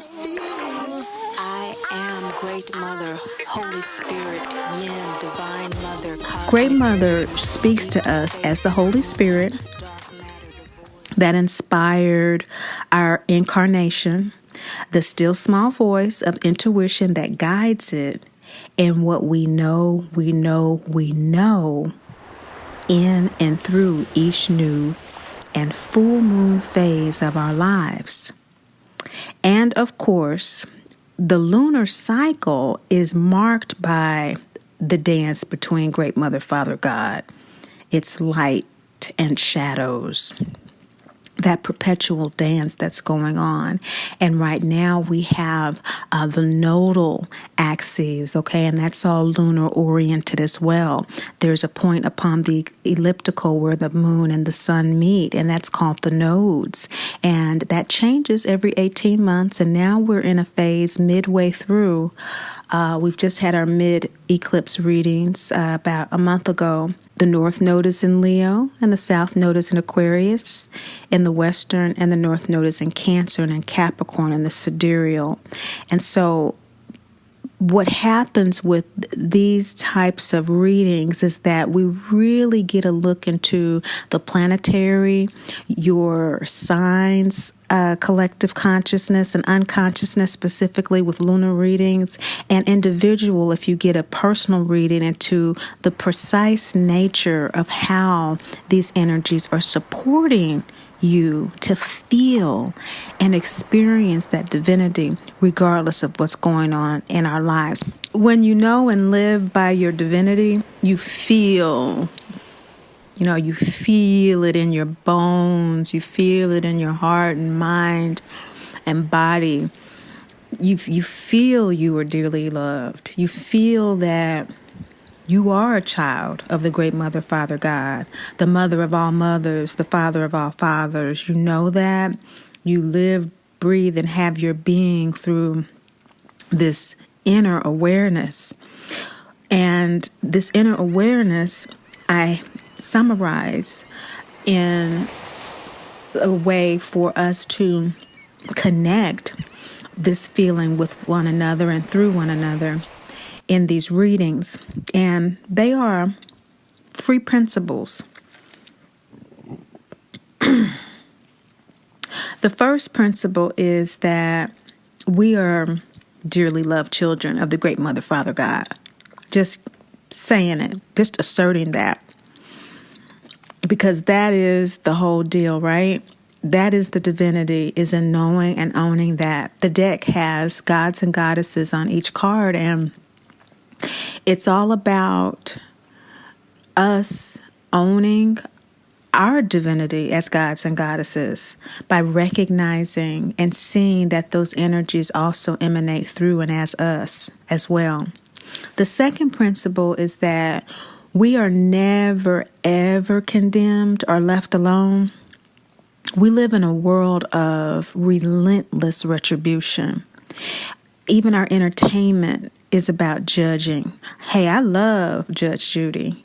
I am Great Mother, Holy Spirit, Yin, Divine Mother, Cosmic. Great Mother speaks to us as the Holy Spirit that inspired our incarnation, the still small voice of intuition that guides it, and what we know in and through each new and full moon phase of our lives. And of course, the lunar cycle is marked by the dance between Great Mother, Father God. It's light and shadows, that perpetual dance that's going on. And right now we have the nodal axes, okay, and that's all lunar oriented as well. There's a point upon the elliptical where the moon and the sun meet, and that's called the nodes. And that changes every 18 months, and now we're in a phase midway through. We've just had our mid-eclipse readings about a month ago. The North Node is in Leo, and the South Node is in Aquarius, and the Western and the North Node is in Cancer and in Capricorn and the Sidereal. And so what happens with these types of readings is that we really get a look into the planetary, your signs, collective consciousness and unconsciousness, specifically with lunar readings, and individual if you get a personal reading into the precise nature of how these energies are supporting you to feel and experience that divinity regardless of what's going on in our lives. When you know and live by your divinity, you feel it in your bones, you feel it in your heart and mind and body. You feel you are dearly loved. You feel that you are a child of the Great Mother, Father God, the mother of all mothers, the father of all fathers. You know that. You live, breathe, and have your being through this inner awareness. And this inner awareness, I summarize in a way for us to connect this feeling with one another and through one another in these readings. And they are free principles. The first principle is that we are dearly loved children of the Great Mother, Father God. Just saying it, just asserting that. Because that is the whole deal, right? That is the divinity, is in knowing and owning that. The deck has gods and goddesses on each card, and it's all about us owning our divinity as gods and goddesses by recognizing and seeing that those energies also emanate through and as us as well. The second principle is that we are never, ever condemned or left alone. We live in a world of relentless retribution. Even our entertainment is about judging. Hey, I love Judge Judy.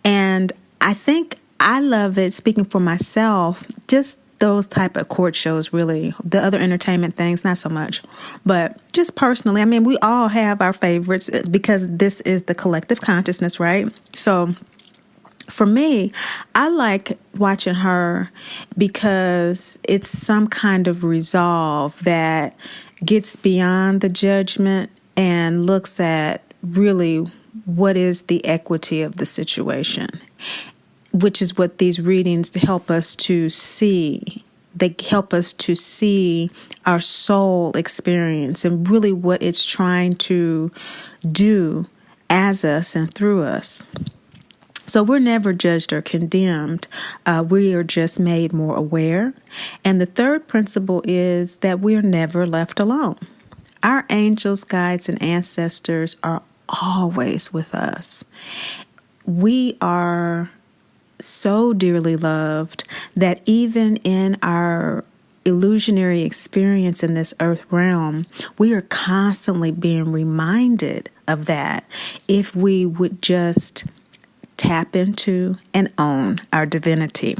And I think I love it, speaking for myself, just those type of court shows, really. The other entertainment things, not so much. But just personally, I mean, we all have our favorites because this is the collective consciousness, right? So for me, I like watching her because it's some kind of resolve that gets beyond the judgment and looks at really what is the equity of the situation, which is what these readings help us to see. They help us to see our soul experience and really what it's trying to do as us and through us. So we're never judged or condemned. We are just made more aware. And the third principle is that we're never left alone. Our angels, guides, and ancestors are always with us. We are so dearly loved that even in our illusionary experience in this earth realm, we are constantly being reminded of that if we would just tap into and own our divinity.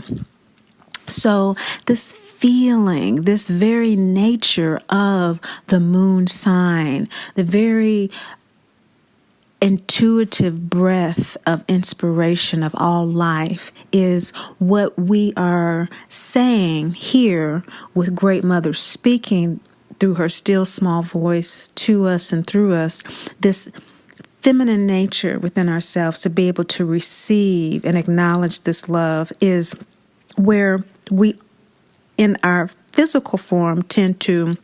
So this feeling, this very nature of the moon sign, the very intuitive breath of inspiration of all life is what we are saying here with Great Mother speaking through her still small voice to us and through us, this feminine nature within ourselves to be able to receive and acknowledge this love is where we, in our physical form, tend to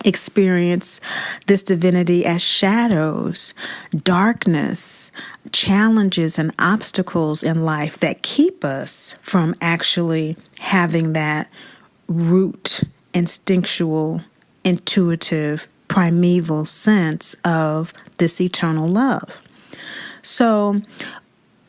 experience this divinity as shadows, darkness, challenges, and obstacles in life that keep us from actually having that root, instinctual, intuitive, primeval sense of this eternal love. So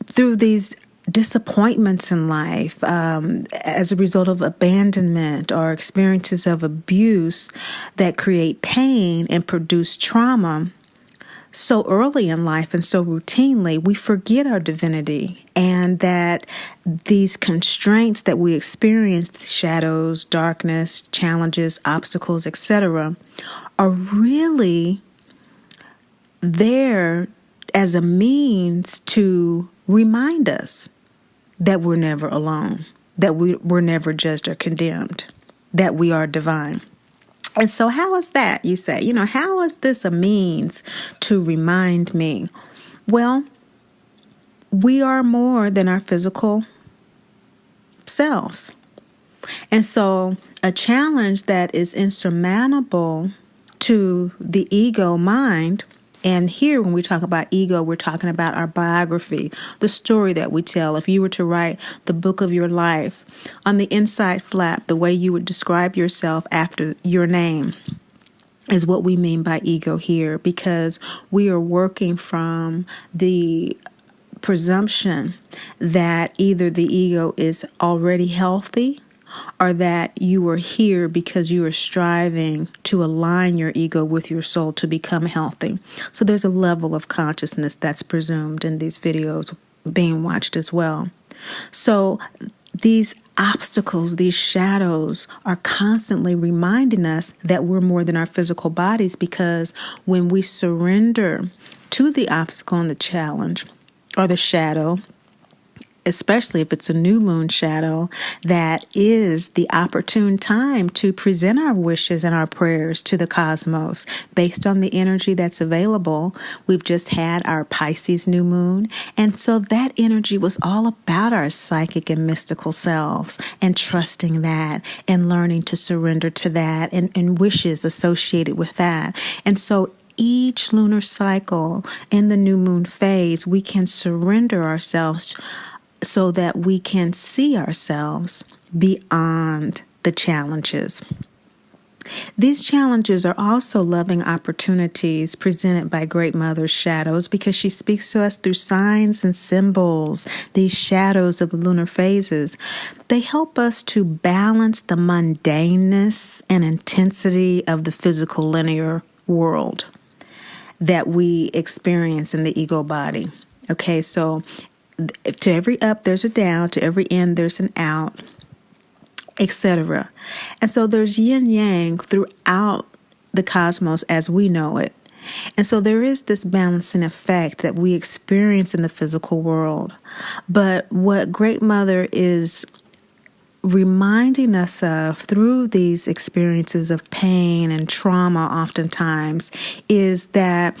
through these disappointments in life, as a result of abandonment or experiences of abuse that create pain and produce trauma so early in life and so routinely, we forget our divinity, and that these constraints that we experience, shadows, darkness, challenges, obstacles, etc., are really there as a means to remind us that we're never alone, that we're never judged or condemned, that we are divine. And so how is that, you say? How is this a means to remind me? Well, we are more than our physical selves. And so a challenge that is insurmountable to the ego mind. And here, when we talk about ego, we're talking about our biography, the story that we tell. If you were to write the book of your life, on the inside flap, the way you would describe yourself after your name is what we mean by ego here, because we are working from the presumption that either the ego is already healthy, or that you are here because you are striving to align your ego with your soul to become healthy. So there's a level of consciousness that's presumed in these videos being watched as well. So these obstacles, these shadows are constantly reminding us that we're more than our physical bodies, because when we surrender to the obstacle and the challenge or the shadow, especially if it's a new moon shadow, that is the opportune time to present our wishes and our prayers to the cosmos based on the energy that's available. We've just had our Pisces new moon, and so that energy was all about our psychic and mystical selves and trusting that and learning to surrender to that and wishes associated with that. And so each lunar cycle in the new moon phase, we can surrender ourselves so that we can see ourselves beyond the challenges. These challenges are also loving opportunities presented by Great Mother's shadows, because she speaks to us through signs and symbols. These shadows of the lunar phases, they help us to balance the mundaneness and intensity of the physical linear world that we experience in the ego body. Okay, so to every up, there's a down. To every in, there's an out, etc. And so there's yin-yang throughout the cosmos as we know it. And so there is this balancing effect that we experience in the physical world. But what Great Mother is reminding us of through these experiences of pain and trauma oftentimes is that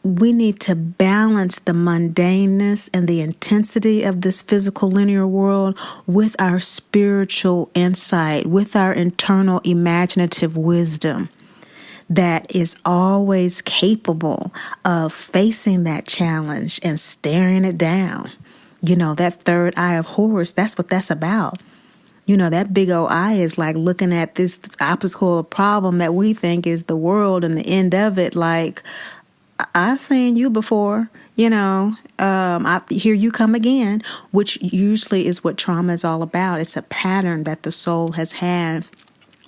we need to balance the mundaneness and the intensity of this physical linear world with our spiritual insight, with our internal imaginative wisdom that is always capable of facing that challenge and staring it down. That third eye of Horus, that's what that's about. That big old eye is like looking at this obstacle problem that we think is the world, and the end of it like, I've seen you before, I hear you come again, which usually is what trauma is all about. It's a pattern that the soul has had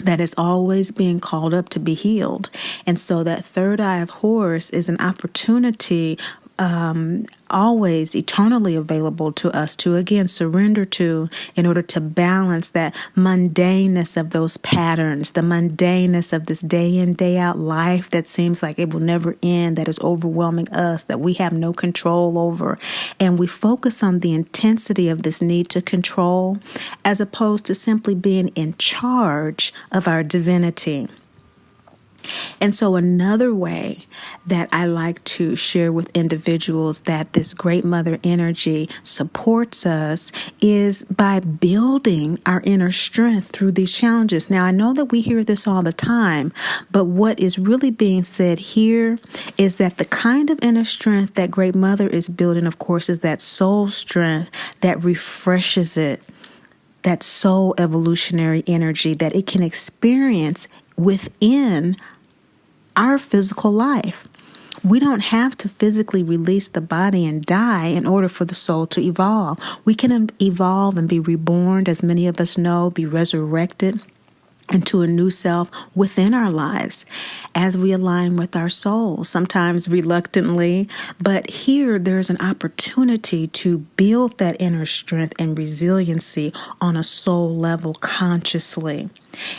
that is always being called up to be healed. And so that third eye of Horus is an opportunity always eternally available to us to, again, surrender to in order to balance that mundaneness of those patterns, the mundaneness of this day in, day out life that seems like it will never end, that is overwhelming us, that we have no control over. And we focus on the intensity of this need to control as opposed to simply being in charge of our divinity. And so another way that I like to share with individuals that this great mother energy supports us is by building our inner strength through these challenges. Now, I know that we hear this all the time, but what is really being said here is that the kind of inner strength that great mother is building, of course, is that soul strength that refreshes it, that soul evolutionary energy that it can experience within our physical life. We don't have to physically release the body and die in order for the soul to evolve. We can evolve and be reborn, as many of us know, be resurrected into a new self within our lives as we align with our soul, sometimes reluctantly. But here there's an opportunity to build that inner strength and resiliency on a soul level consciously.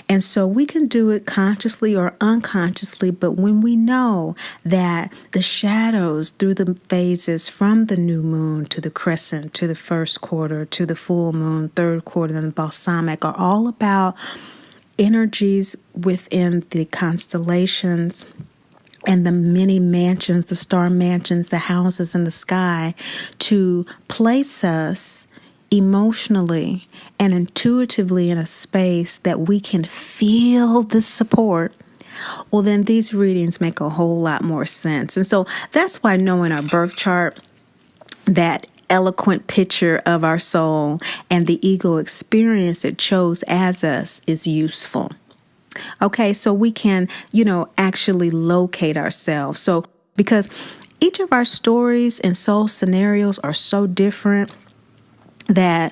And so we can do it consciously or unconsciously, but when we know that the shadows through the phases from the new moon to the crescent, to the first quarter, to the full moon, third quarter, and the balsamic are all about energies within the constellations and the many mansions, the star mansions, the houses in the sky, to place us emotionally and intuitively in a space that we can feel the support, well, then these readings make a whole lot more sense. And so that's why knowing our birth chart, that eloquent picture of our soul and the ego experience it chose as us, is useful. Okay, so we can, actually locate ourselves. So because each of our stories and soul scenarios are so different that,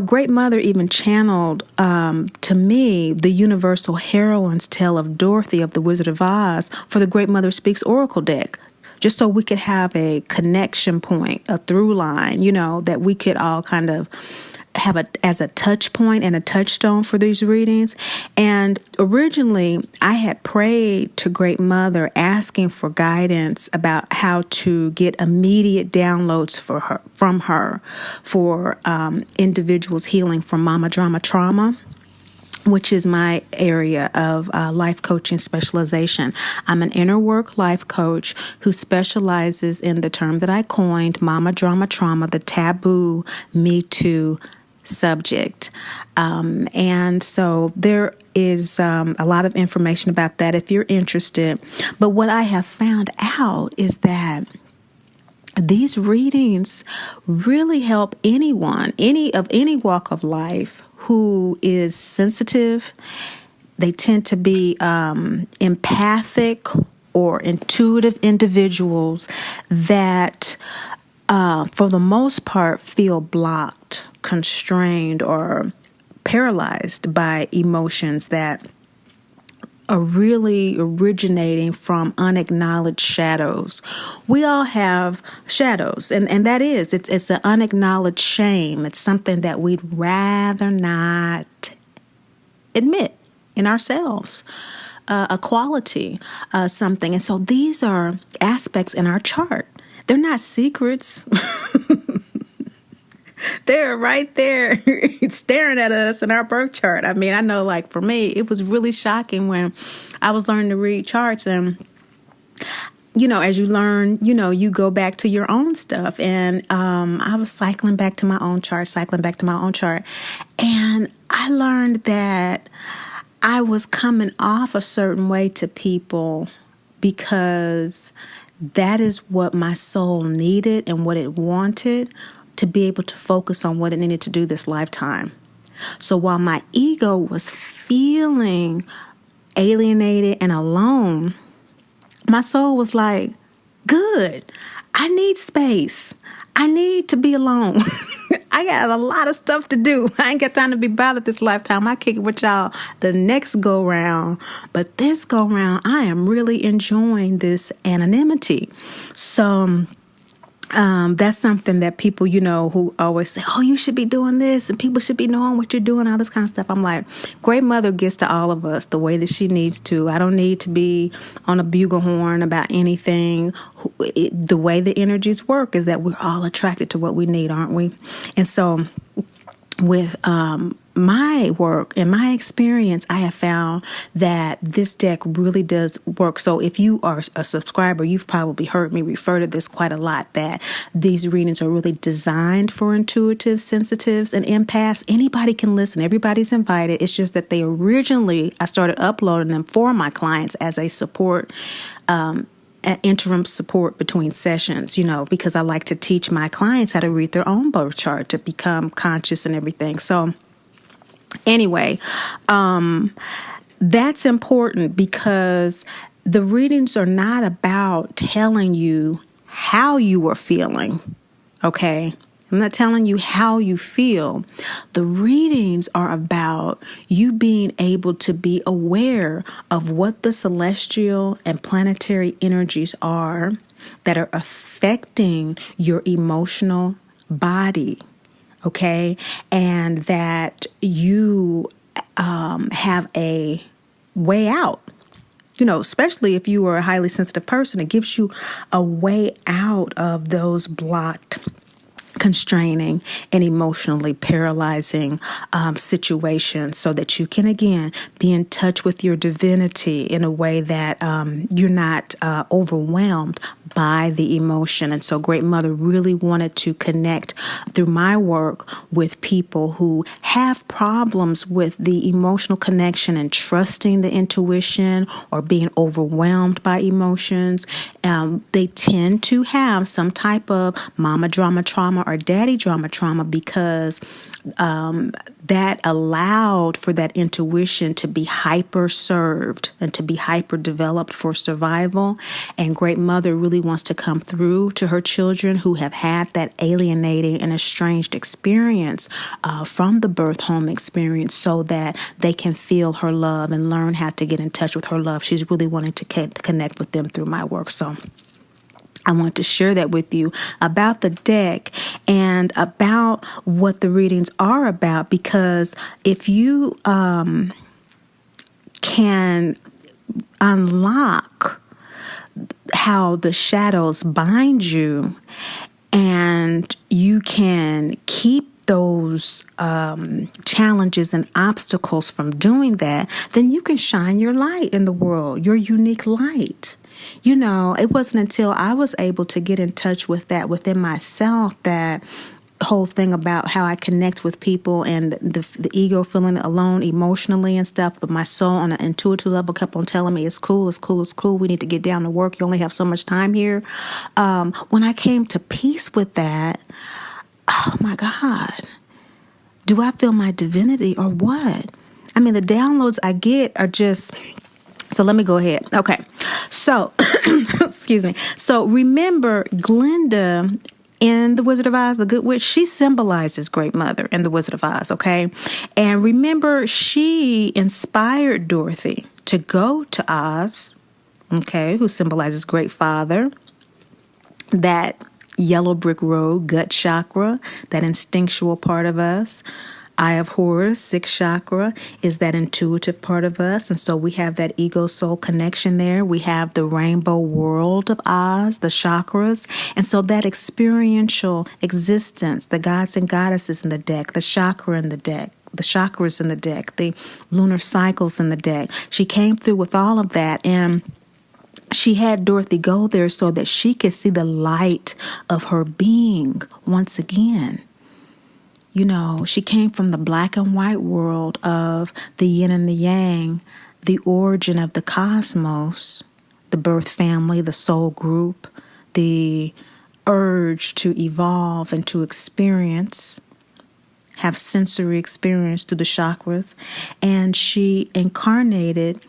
Great Mother even channeled to me the universal heroine's tale of Dorothy of the Wizard of Oz for the Great Mother Speaks Oracle deck, just so we could have a connection point, a through line, that we could all kind of have as a touch point and a touchstone for these readings. And originally I had prayed to Great Mother asking for guidance about how to get immediate downloads from her for individuals healing from mama drama trauma, which is my area of life coaching specialization. I'm an inner work life coach who specializes in the term that I coined, mama drama trauma, the taboo Me Too subject. And so there is a lot of information about that if you're interested. But what I have found out is that these readings really help anyone, any walk of life who is sensitive. They tend to be empathic or intuitive individuals that, for the most part, feel blocked, constrained, or paralyzed by emotions that are really originating from unacknowledged shadows. We all have shadows, and that is, it's an unacknowledged shame. It's something that we'd rather not admit in ourselves, a quality, something. And so these are aspects in our chart. They're not secrets. They're right there staring at us in our birth chart. I mean, I know, like, for me, it was really shocking when I was learning to read charts. And, as you learn, you go back to your own stuff. And I was cycling back to my own chart. And I learned that I was coming off a certain way to people because that is what my soul needed and what it wanted to be able to focus on what it needed to do this lifetime. So while my ego was feeling alienated and alone, my soul was like, good, I need space. I need to be alone. I got a lot of stuff to do. I ain't got time to be bothered this lifetime. I kick it with y'all the next go round. But this go round, I am really enjoying this anonymity. So That's something that people, who always say, oh, you should be doing this and people should be knowing what you're doing, all this kind of stuff. I'm like, Great Mother gets to all of us the way that she needs to. I don't need to be on a bugle horn about anything. The way the energies work is that we're all attracted to what we need, aren't we? And so with my work and my experience, I have found that this deck really does work. So if you are a subscriber, you've probably heard me refer to this quite a lot, that these readings are really designed for intuitives, sensitives, and empaths. Anybody can listen. Everybody's invited. It's just that I started uploading them for my clients as a support, interim support between sessions, because I like to teach my clients how to read their own birth chart to become conscious and everything. So anyway, that's important because the readings are not about telling you how you are feeling, okay? I'm not telling you how you feel. The readings are about you being able to be aware of what the celestial and planetary energies are that are affecting your emotional body, okay? And that you have a way out. Especially if you are a highly sensitive person, it gives you a way out of those blocked, constraining, and emotionally paralyzing situations, so that you can again be in touch with your divinity in a way that you're not overwhelmed by the emotion. And so Great Mother really wanted to connect through my work with people who have problems with the emotional connection and trusting the intuition or being overwhelmed by emotions. They tend to have some type of mama drama trauma or daddy drama trauma because that allowed for that intuition to be hyper served and to be hyper developed for survival. And Great Mother really wants to come through to her children who have had that alienating and estranged experience from the birth home experience, so that they can feel her love and learn how to get in touch with her love. She's really wanting to connect with them through my work. So I want to share that with you about the deck and about what the readings are about, because if you can unlock how the shadows bind you, and you can keep those challenges and obstacles from doing that, then you can shine your light in the world, your unique light. It wasn't until I was able to get in touch with that within myself, that whole thing about how I connect with people and the ego feeling alone emotionally and stuff, but my soul on an intuitive level kept on telling me it's cool, it's cool, it's cool. We need to get down to work. You only have so much time here. When I came to peace with that, oh my God, do I feel my divinity or what? I mean, the downloads I get are just... So let me go ahead. Okay. So, excuse me. So remember, Glinda in The Wizard of Oz, the Good Witch, she symbolizes Great Mother in The Wizard of Oz, okay? And remember, she inspired Dorothy to go to Oz, okay, who symbolizes Great Father, that yellow brick road, gut chakra, that instinctual part of us. Eye of Horus, sixth chakra, is that intuitive part of us. And so we have that ego-soul connection there. We have the rainbow world of Oz, the chakras. And so that experiential existence, the gods and goddesses in the deck, the chakra in the deck, the chakras in the deck, the lunar cycles in the deck. She came through with all of that, and she had Dorothy go there so that she could see the light of her being once again. She came from the black and white world of the yin and the yang, the origin of the cosmos, the birth family, the soul group, the urge to evolve and to experience, have sensory experience through the chakras. And she incarnated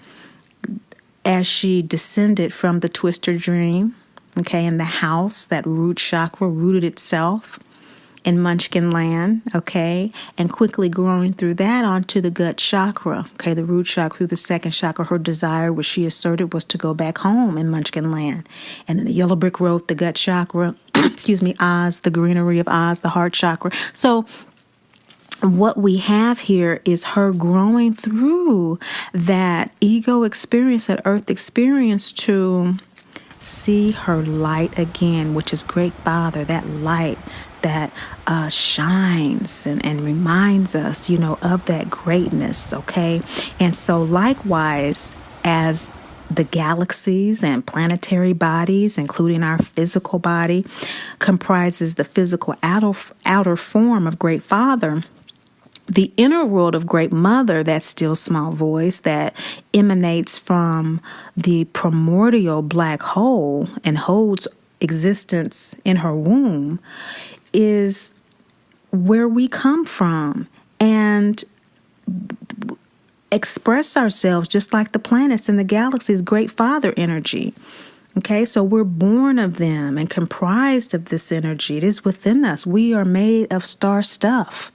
as she descended from the twister dream, okay, in the house, that root chakra rooted itself in Munchkin land, okay, and quickly growing through that onto the gut chakra, okay, the root chakra through the second chakra. Her desire, which she asserted, was to go back home in Munchkin land. And in the yellow brick road, the gut chakra, excuse me, Oz, the greenery of Oz, the heart chakra. So what we have here is her growing through that ego experience, that earth experience, to see her light again, which is Great Father, that light that shines and reminds us, of that greatness, okay? And so likewise, as the galaxies and planetary bodies, including our physical body, comprises the physical outer form of Great Father, the inner world of Great Mother, that still small voice that emanates from the primordial black hole and holds existence in her womb, is where we come from and express ourselves just like the planets and the galaxies, Great Father energy. Okay, so we're born of them and comprised of this energy. It is within us. We are made of star stuff.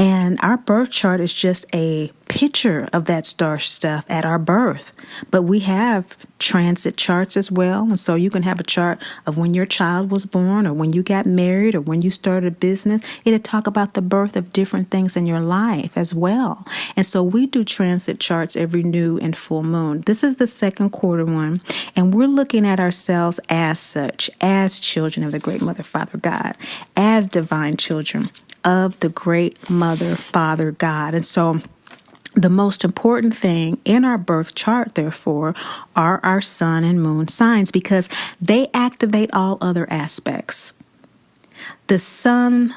And our birth chart is just a picture of that star stuff at our birth. But we have transit charts as well. And so you can have a chart of when your child was born or when you got married or when you started a business. It'll talk about the birth of different things in your life as well. And so we do transit charts every new and full moon. This is the second quarter one. And we're looking at ourselves as such, as children of the Great Mother, Father, God, as divine children of the Great Mother, Father, God. And so the most important thing in our birth chart, therefore, are our sun and moon signs, because they activate all other aspects. The sun,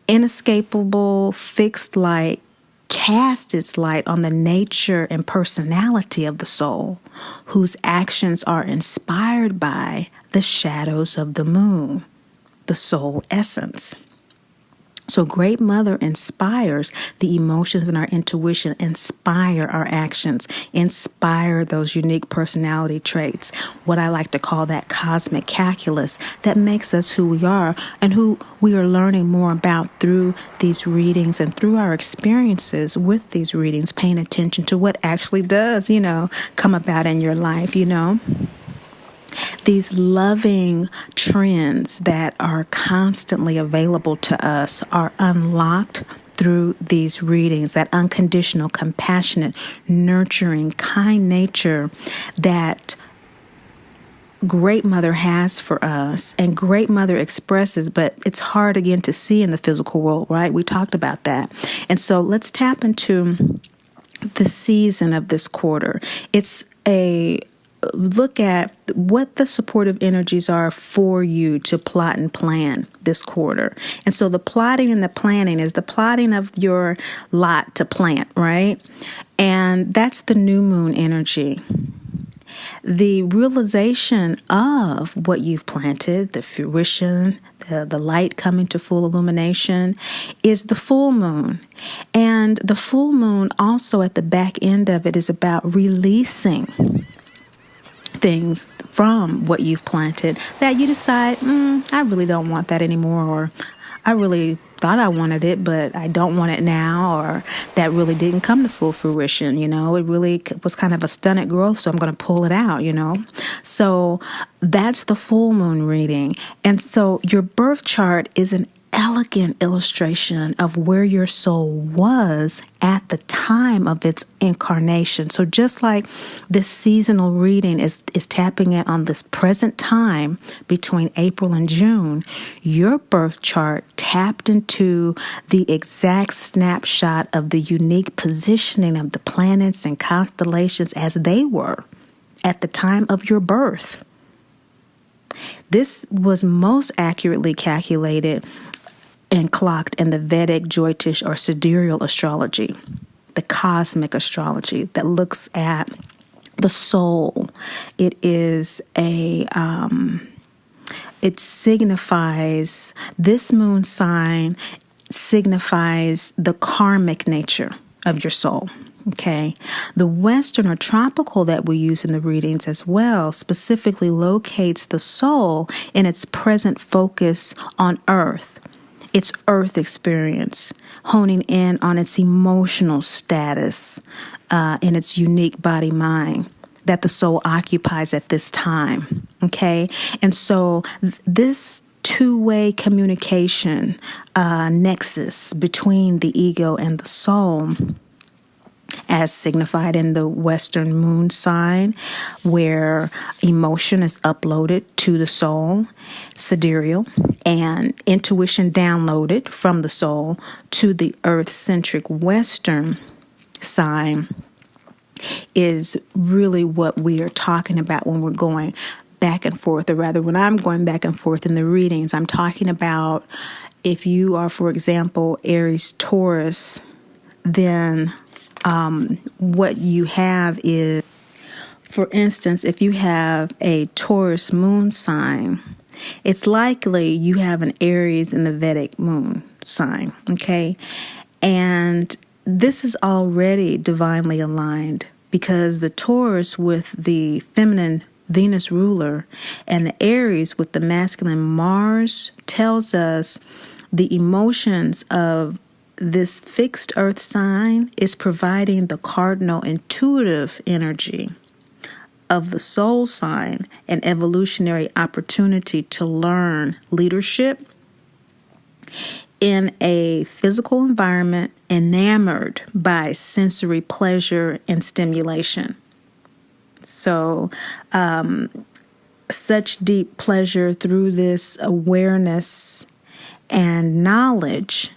inescapable, fixed light, casts its light on the nature and personality of the soul, whose actions are inspired by the shadows of the moon, the soul essence. So Great Mother inspires the emotions and our intuition, inspire our actions, inspire those unique personality traits, what I like to call that cosmic calculus that makes us who we are and who we are learning more about through these readings and through our experiences with these readings, paying attention to what actually does, come about in your life, These loving trends that are constantly available to us are unlocked through these readings, that unconditional, compassionate, nurturing, kind nature that Great Mother has for us and Great Mother expresses, but it's hard again to see in the physical world, right? We talked about that. And so let's tap into the season of this quarter. It's a look at what the supportive energies are for you to plot and plan this quarter. And so the plotting and the planning is the plotting of your lot to plant, right? And that's the new moon energy. The realization of what you've planted, the fruition, the light coming to full illumination, is the full moon. And the full moon also at the back end of it is about releasing things from what you've planted that you decide, I really don't want that anymore, or I really thought I wanted it, but I don't want it now, or that really didn't come to full fruition, it really was kind of a stunted growth, so I'm going to pull it out, So that's the full moon reading. And so your birth chart is an elegant illustration of where your soul was at the time of its incarnation. So just like this seasonal reading is tapping in on this present time between April and June, your birth chart tapped into the exact snapshot of the unique positioning of the planets and constellations as they were at the time of your birth. This was most accurately calculated and clocked in the VEDIC, Jyotish, or Sidereal astrology, the cosmic astrology that looks at the soul. It is it signifies, this moon sign signifies the karmic nature of your soul. Okay. The Western or tropical that we use in the readings as well specifically locates the soul in its present focus on Earth. its earth experience, honing in on its emotional status and its unique body mind that the soul occupies at this time. Okay? And so this two-way communication nexus between the ego and the soul, as signified in the Western moon sign, where emotion is uploaded to the soul, sidereal, and intuition downloaded from the soul to the earth-centric Western sign, is really what we are talking about when we're going back and forth, or rather when I'm going back and forth in the readings. I'm talking about if you are, for example, Aries Taurus, then what you have is, for instance, if you have a Taurus moon sign, it's likely you have an Aries in the Vedic moon sign, okay? And this is already divinely aligned because the Taurus with the feminine Venus ruler and the Aries with the masculine Mars tells us the emotions of this fixed earth sign is providing the cardinal intuitive energy of the soul sign, an evolutionary opportunity to learn leadership in a physical environment enamored by sensory pleasure and stimulation. So, such deep pleasure through this awareness and knowledge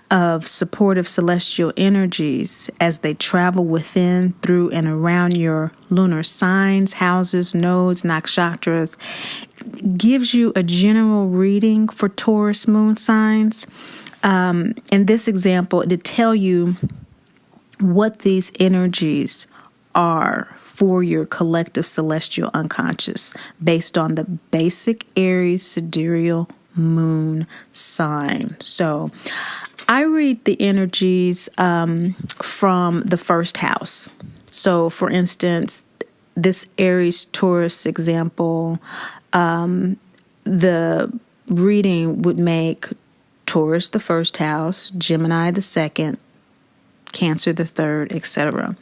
of supportive celestial energies as they travel within, through, and around your lunar signs, houses, nodes, nakshatras, gives you a general reading for Taurus moon signs. In this example, to tell you what these energies are for your collective celestial unconscious based on the basic Aries sidereal moon sign. So I read the energies from the first house. So for instance, this Aries Taurus example, the reading would make Taurus the first house, Gemini the second, Cancer the third, etc.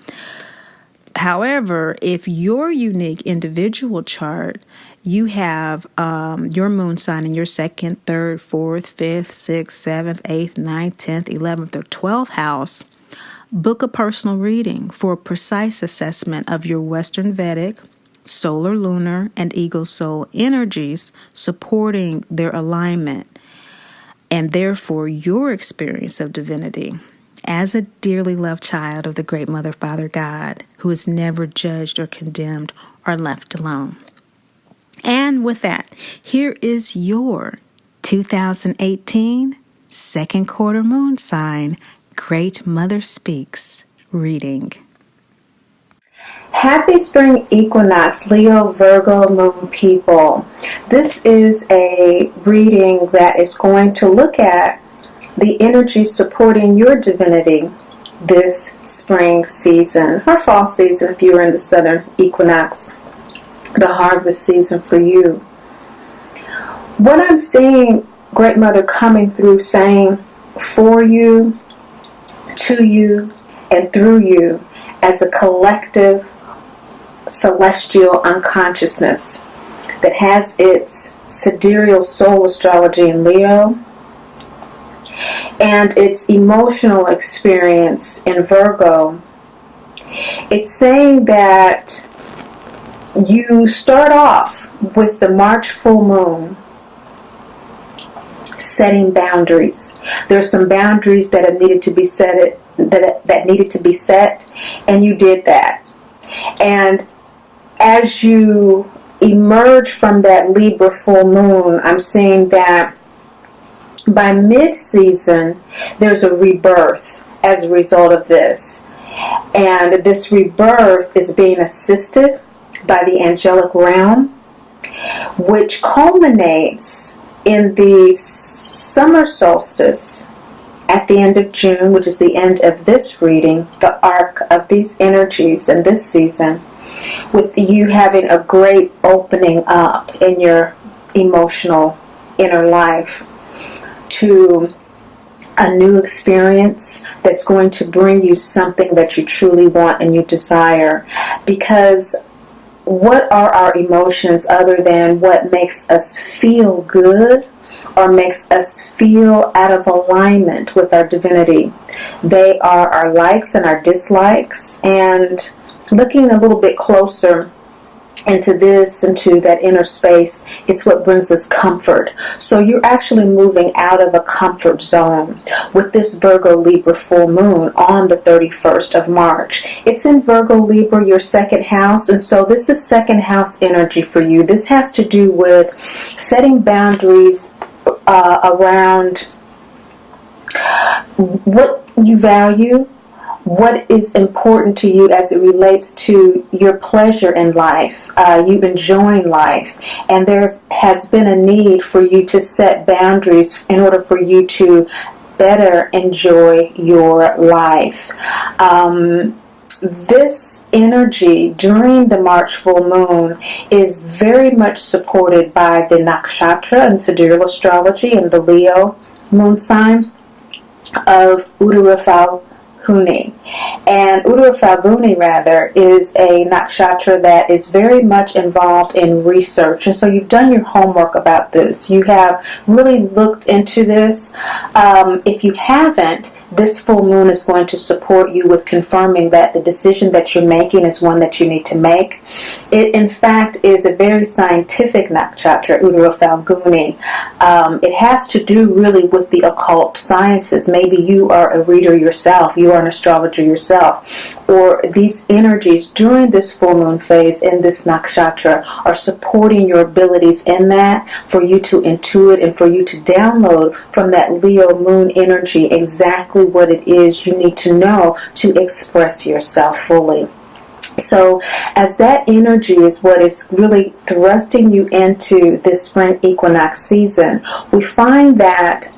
However, if your unique individual chart, you have your moon sign in your second, third, fourth, fifth, sixth, seventh, eighth, ninth, 10th, 11th, or 12th house, book a personal reading for a precise assessment of your Western Vedic, solar, lunar, and ego soul energies supporting their alignment, and therefore your experience of divinity as a dearly loved child of the great Mother, Father, God, who is never judged or condemned or left alone. And with that, here is your 2018 second quarter moon sign, Great Mother Speaks reading. Happy spring equinox, Leo, Virgo, moon people. This is a reading that is going to look at the energy supporting your divinity this spring season, or fall season if you're in the southern equinox, the harvest season for you. What I'm seeing Great Mother coming through saying for you, to you, and through you as a collective celestial unconsciousness that has its sidereal soul astrology in Leo and its emotional experience in Virgo. It's saying that you start off with the March full moon setting boundaries. There's some boundaries that have needed to be set, that needed to be set, and you did that. And as you emerge from that Libra full moon, I'm seeing that by mid-season, there's a rebirth as a result of this. And this rebirth is being assisted by the angelic realm, which culminates in the summer solstice at the end of June, which is the end of this reading, the arc of these energies in this season, with you having a great opening up in your emotional inner life. to a new experience that's going to bring you something that you truly want and you desire. Because what are our emotions other than what makes us feel good or makes us feel out of alignment with our divinity? They are our likes and our dislikes. And looking a little bit closer into this, into that inner space, it's what brings us comfort. So you're actually moving out of a comfort zone with this Virgo Libra full moon on the 31st of March. It's in Virgo Libra, your second house, and so this is second house energy for you. This has to do with setting boundaries around what you value, what is important to you as it relates to your pleasure in life, you enjoying life. And there has been a need for you to set boundaries in order for you to better enjoy your life. This energy during the March full moon is very much supported by the nakshatra and sidereal astrology and the Leo moon sign of Uttara Falguni. And Uttara Falguni, rather, is a nakshatra that is very much involved in research. And so you've done your homework about this. You have really looked into this. If you haven't, this full moon is going to support you with confirming that the decision that you're making is one that you need to make. It, in fact, is a very scientific nakshatra, Uttara Falguni. It has to do really with the occult sciences. Maybe you are a reader yourself, you are an astrologer yourself, or these energies during this full moon phase in this nakshatra are supporting your abilities in that, for you to intuit and for you to download from that Leo moon energy exactly what it is you need to know to express yourself fully. So as that energy is what is really thrusting you into this spring equinox season, we find that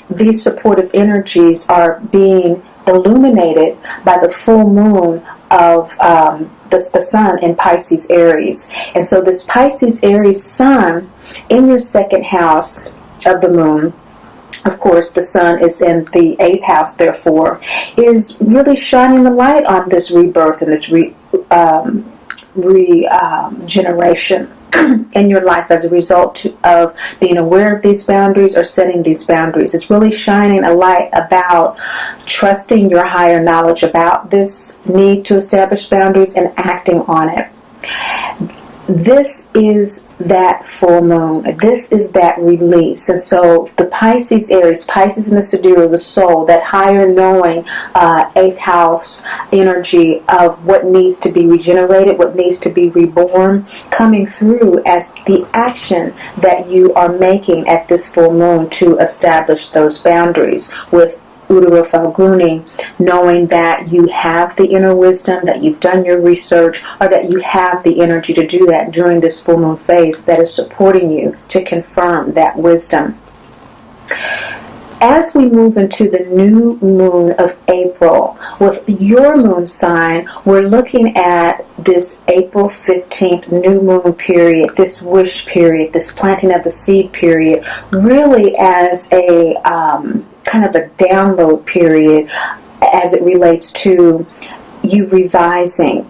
these supportive energies are being illuminated by the full moon of the sun in Pisces Aries. And so this Pisces Aries sun in your second house of the moon, of course, the sun is in the 8th house, therefore, is really shining the light on this rebirth and this regeneration in your life as a result of being aware of these boundaries or setting these boundaries. It's really shining a light about trusting your higher knowledge about this need to establish boundaries and acting on it. This is that full moon. This is that release. And so the Pisces Aries, Pisces in the sidereal, the soul, that higher knowing, 8th house energy of what needs to be regenerated, what needs to be reborn, coming through as the action that you are making at this full moon to establish those boundaries with Uttara Falguni, knowing that you have the inner wisdom, that you've done your research, or that you have the energy to do that during this full moon phase that is supporting you to confirm that wisdom. As we move into the new moon of April, with your moon sign, we're looking at this April 15th new moon period, this wish period, this planting of the seed period, really as a kind of a download period as it relates to you revising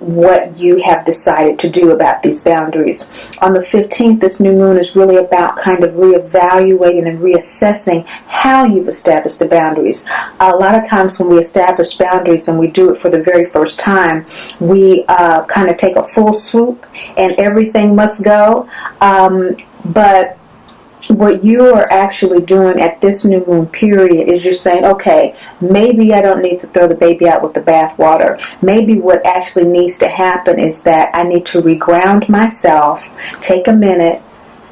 what you have decided to do about these boundaries. On the 15th, this new moon is really about kind of reevaluating and reassessing how you've established the boundaries. A lot of times when we establish boundaries and we do it for the very first time, we kind of take a full swoop and everything must go. But what you are actually doing at this new moon period is you're saying, okay, maybe I don't need to throw the baby out with the bathwater. Maybe what actually needs to happen is that I need to reground myself, take a minute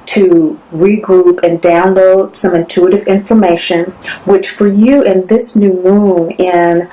to regroup and download some intuitive information, which for you in this new moon in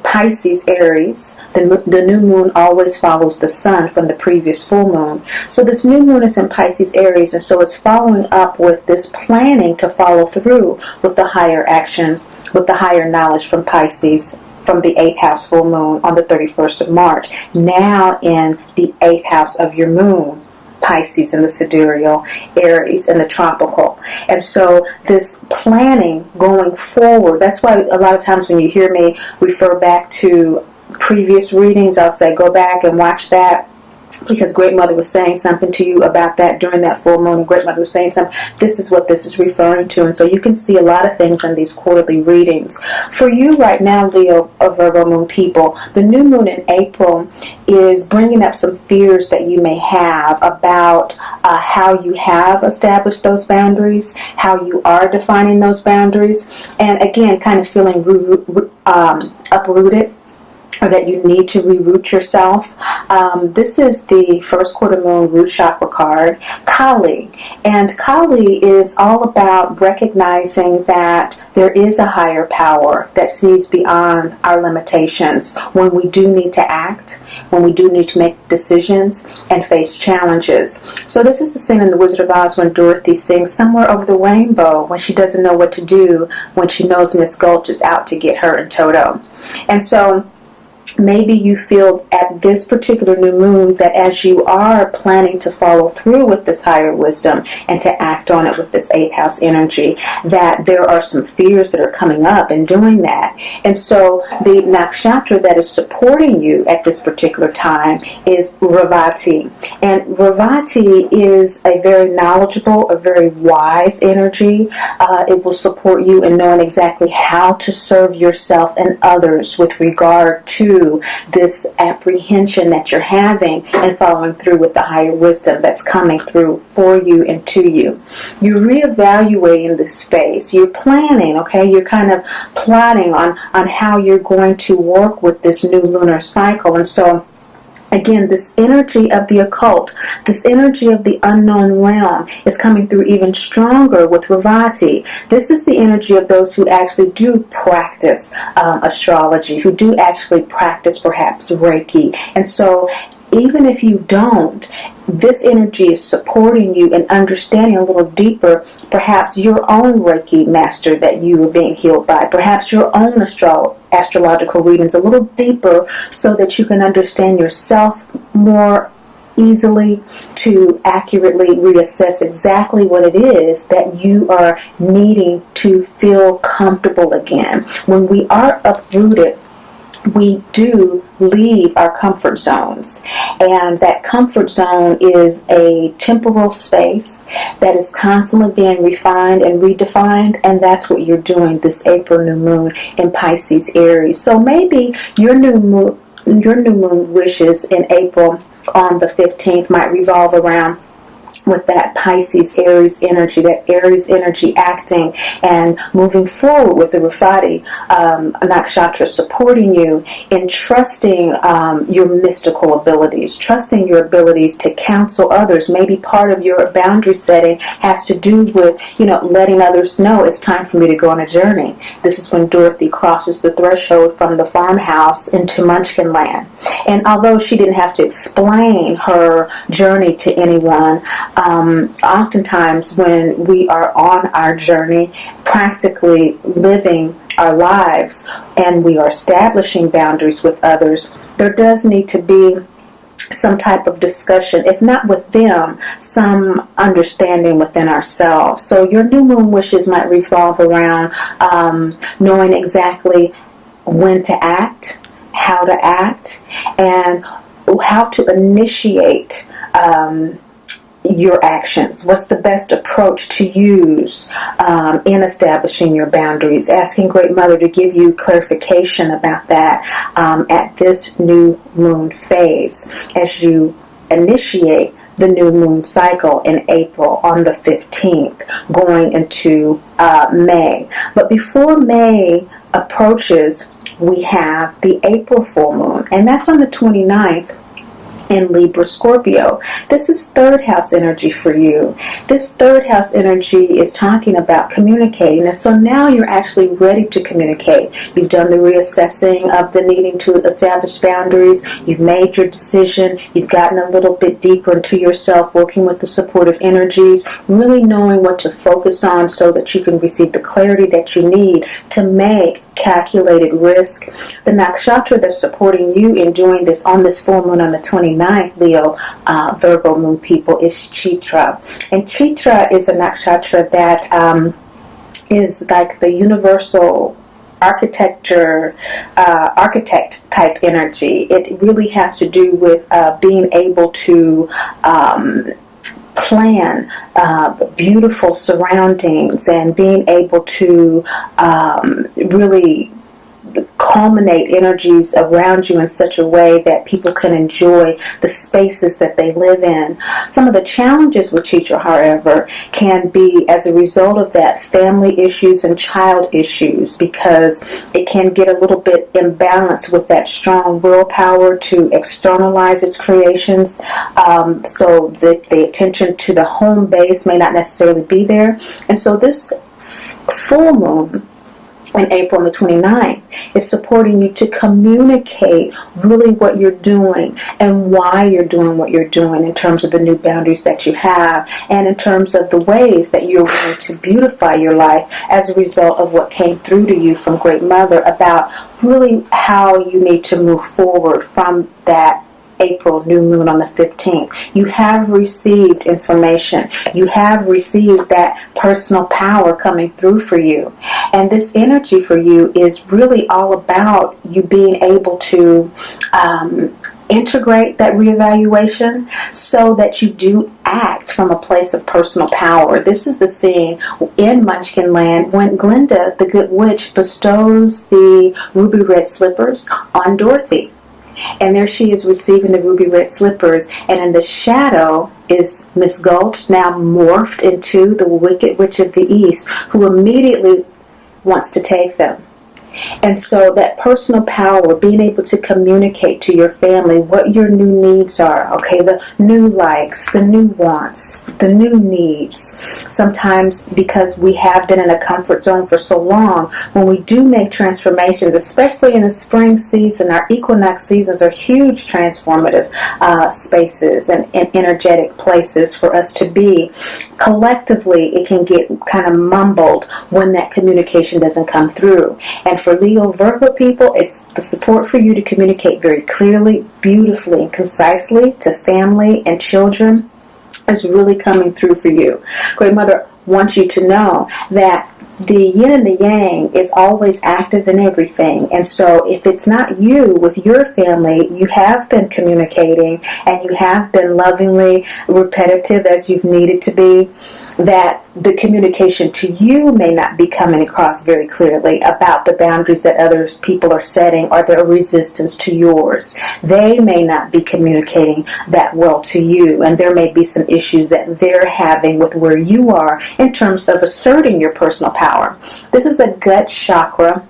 Pisces Aries, the new moon always follows the sun from the previous full moon. So this new moon is in Pisces Aries, and so it's following up with this planning to follow through with the higher action, with the higher knowledge from Pisces, from the 8th house full moon on the 31st of March, now in the 8th house of your moon, Pisces and the Sidereal, Aries and the tropical. And so this planning going forward, that's why a lot of times when you hear me refer back to previous readings, I'll say go back and watch that, because Great Mother was saying something to you about that during that full moon, and Great Mother was saying something. This is what this is referring to. And so you can see a lot of things in these quarterly readings. For you right now, Leo of Virgo moon people, the new moon in April is bringing up some fears that you may have about how you have established those boundaries, how you are defining those boundaries, and again, kind of feeling uprooted, or that you need to reroot yourself. This is the first quarter moon root chakra card, Kali. And Kali is all about recognizing that there is a higher power that sees beyond our limitations when we do need to act, when we do need to make decisions and face challenges. So this is the scene in The Wizard of Oz when Dorothy sings "Somewhere Over the Rainbow" when she doesn't know what to do, when she knows Miss Gulch is out to get her and Toto. And so maybe you feel at this particular new moon that as you are planning to follow through with this higher wisdom and to act on it with this 8th house energy, that there are some fears that are coming up in doing that. And so the nakshatra that is supporting you at this particular time is Revati. And Revati is a very knowledgeable, a very wise energy. It will support you in knowing exactly how to serve yourself and others with regard to this apprehension that you're having and following through with the higher wisdom that's coming through for you and to you. You're reevaluating the space. You're planning, okay? You're kind of plotting on how you're going to work with this new lunar cycle. And so again, this energy of the occult, this energy of the unknown realm is coming through even stronger with Revati. This is the energy of those who actually do practice astrology, who do actually practice perhaps Reiki. And so even if you don't, this energy is supporting you in understanding a little deeper, perhaps your own Reiki master that you were being healed by, perhaps your own astrological readings a little deeper so that you can understand yourself more easily, to accurately reassess exactly what it is that you are needing to feel comfortable again. When we are uprooted, we do leave our comfort zones, and that comfort zone is a temporal space that is constantly being refined and redefined, and that's what you're doing this April new moon in Pisces, Aries. So maybe your new moon wishes in April on the 15th might revolve around with that Pisces Aries energy, that Aries energy acting and moving forward with the Revati nakshatra supporting you in trusting your mystical abilities, trusting your abilities to counsel others. Maybe part of your boundary setting has to do with, letting others know it's time for me to go on a journey. This is when Dorothy crosses the threshold from the farmhouse into Munchkin Land. And although she didn't have to explain her journey to anyone, oftentimes when we are on our journey, practically living our lives, and we are establishing boundaries with others, there does need to be some type of discussion, if not with them, some understanding within ourselves. So your new moon wishes might revolve around knowing exactly when to act, how to act, and how to initiate your actions. What's the best approach to use in establishing your boundaries? Asking Great Mother to give you clarification about that at this new moon phase as you initiate the new moon cycle in April on the 15th, going into May. But before May approaches, we have the April full moon, and that's on the 29th in Libra Scorpio. This is 3rd house energy for you. This 3rd house energy is talking about communicating, and so now you're actually ready to communicate. You've done the reassessing of the needing to establish boundaries. You've made your decision. You've gotten a little bit deeper into yourself, working with the supportive energies, really knowing what to focus on so that you can receive the clarity that you need to make calculated risk. The nakshatra that's supporting you in doing this on this full moon on the 29th, Leo, Virgo moon people, is Chitra. And Chitra is a nakshatra that is like the universal architect type energy. It really has to do with being able to plan beautiful surroundings and being able to really culminate energies around you in such a way that people can enjoy the spaces that they live in. Some of the challenges with Chitra, however, can be as a result of that family issues and child issues, because it can get a little bit imbalanced with that strong willpower to externalize its creations. So the attention to the home base may not necessarily be there. And so this full moon in April the 29th is supporting you to communicate really what you're doing and why you're doing what you're doing in terms of the new boundaries that you have, and in terms of the ways that you're willing to beautify your life as a result of what came through to you from Great Mother about really how you need to move forward from that April new moon on the 15th. You have received information. You have received that personal power coming through for you. And this energy for you is really all about you being able to integrate that reevaluation so that you do act from a place of personal power. This is the scene in Munchkin Land when Glinda, the Good Witch, bestows the ruby red slippers on Dorothy. And there she is receiving the ruby red slippers, and in the shadow is Miss Gulch, now morphed into the Wicked Witch of the East, who immediately wants to take them. And so that personal power, being able to communicate to your family what your new needs are, okay, the new likes, the new wants, the new needs. Sometimes because we have been in a comfort zone for so long, when we do make transformations, especially in the spring season, our equinox seasons are huge transformative spaces and energetic places for us to be. Collectively, it can get kind of mumbled when that communication doesn't come through. And for Leo Virgo people, it's the support for you to communicate very clearly, beautifully, and concisely to family and children is really coming through for you. Great Mother wants you to know that the yin and the yang is always active in everything. And so if it's not you with your family, you have been communicating and you have been lovingly repetitive as you've needed to be, that the communication to you may not be coming across very clearly about the boundaries that other people are setting or their resistance to yours. They may not be communicating that well to you, and there may be some issues that they're having with where you are in terms of asserting your personal power. This is a gut chakra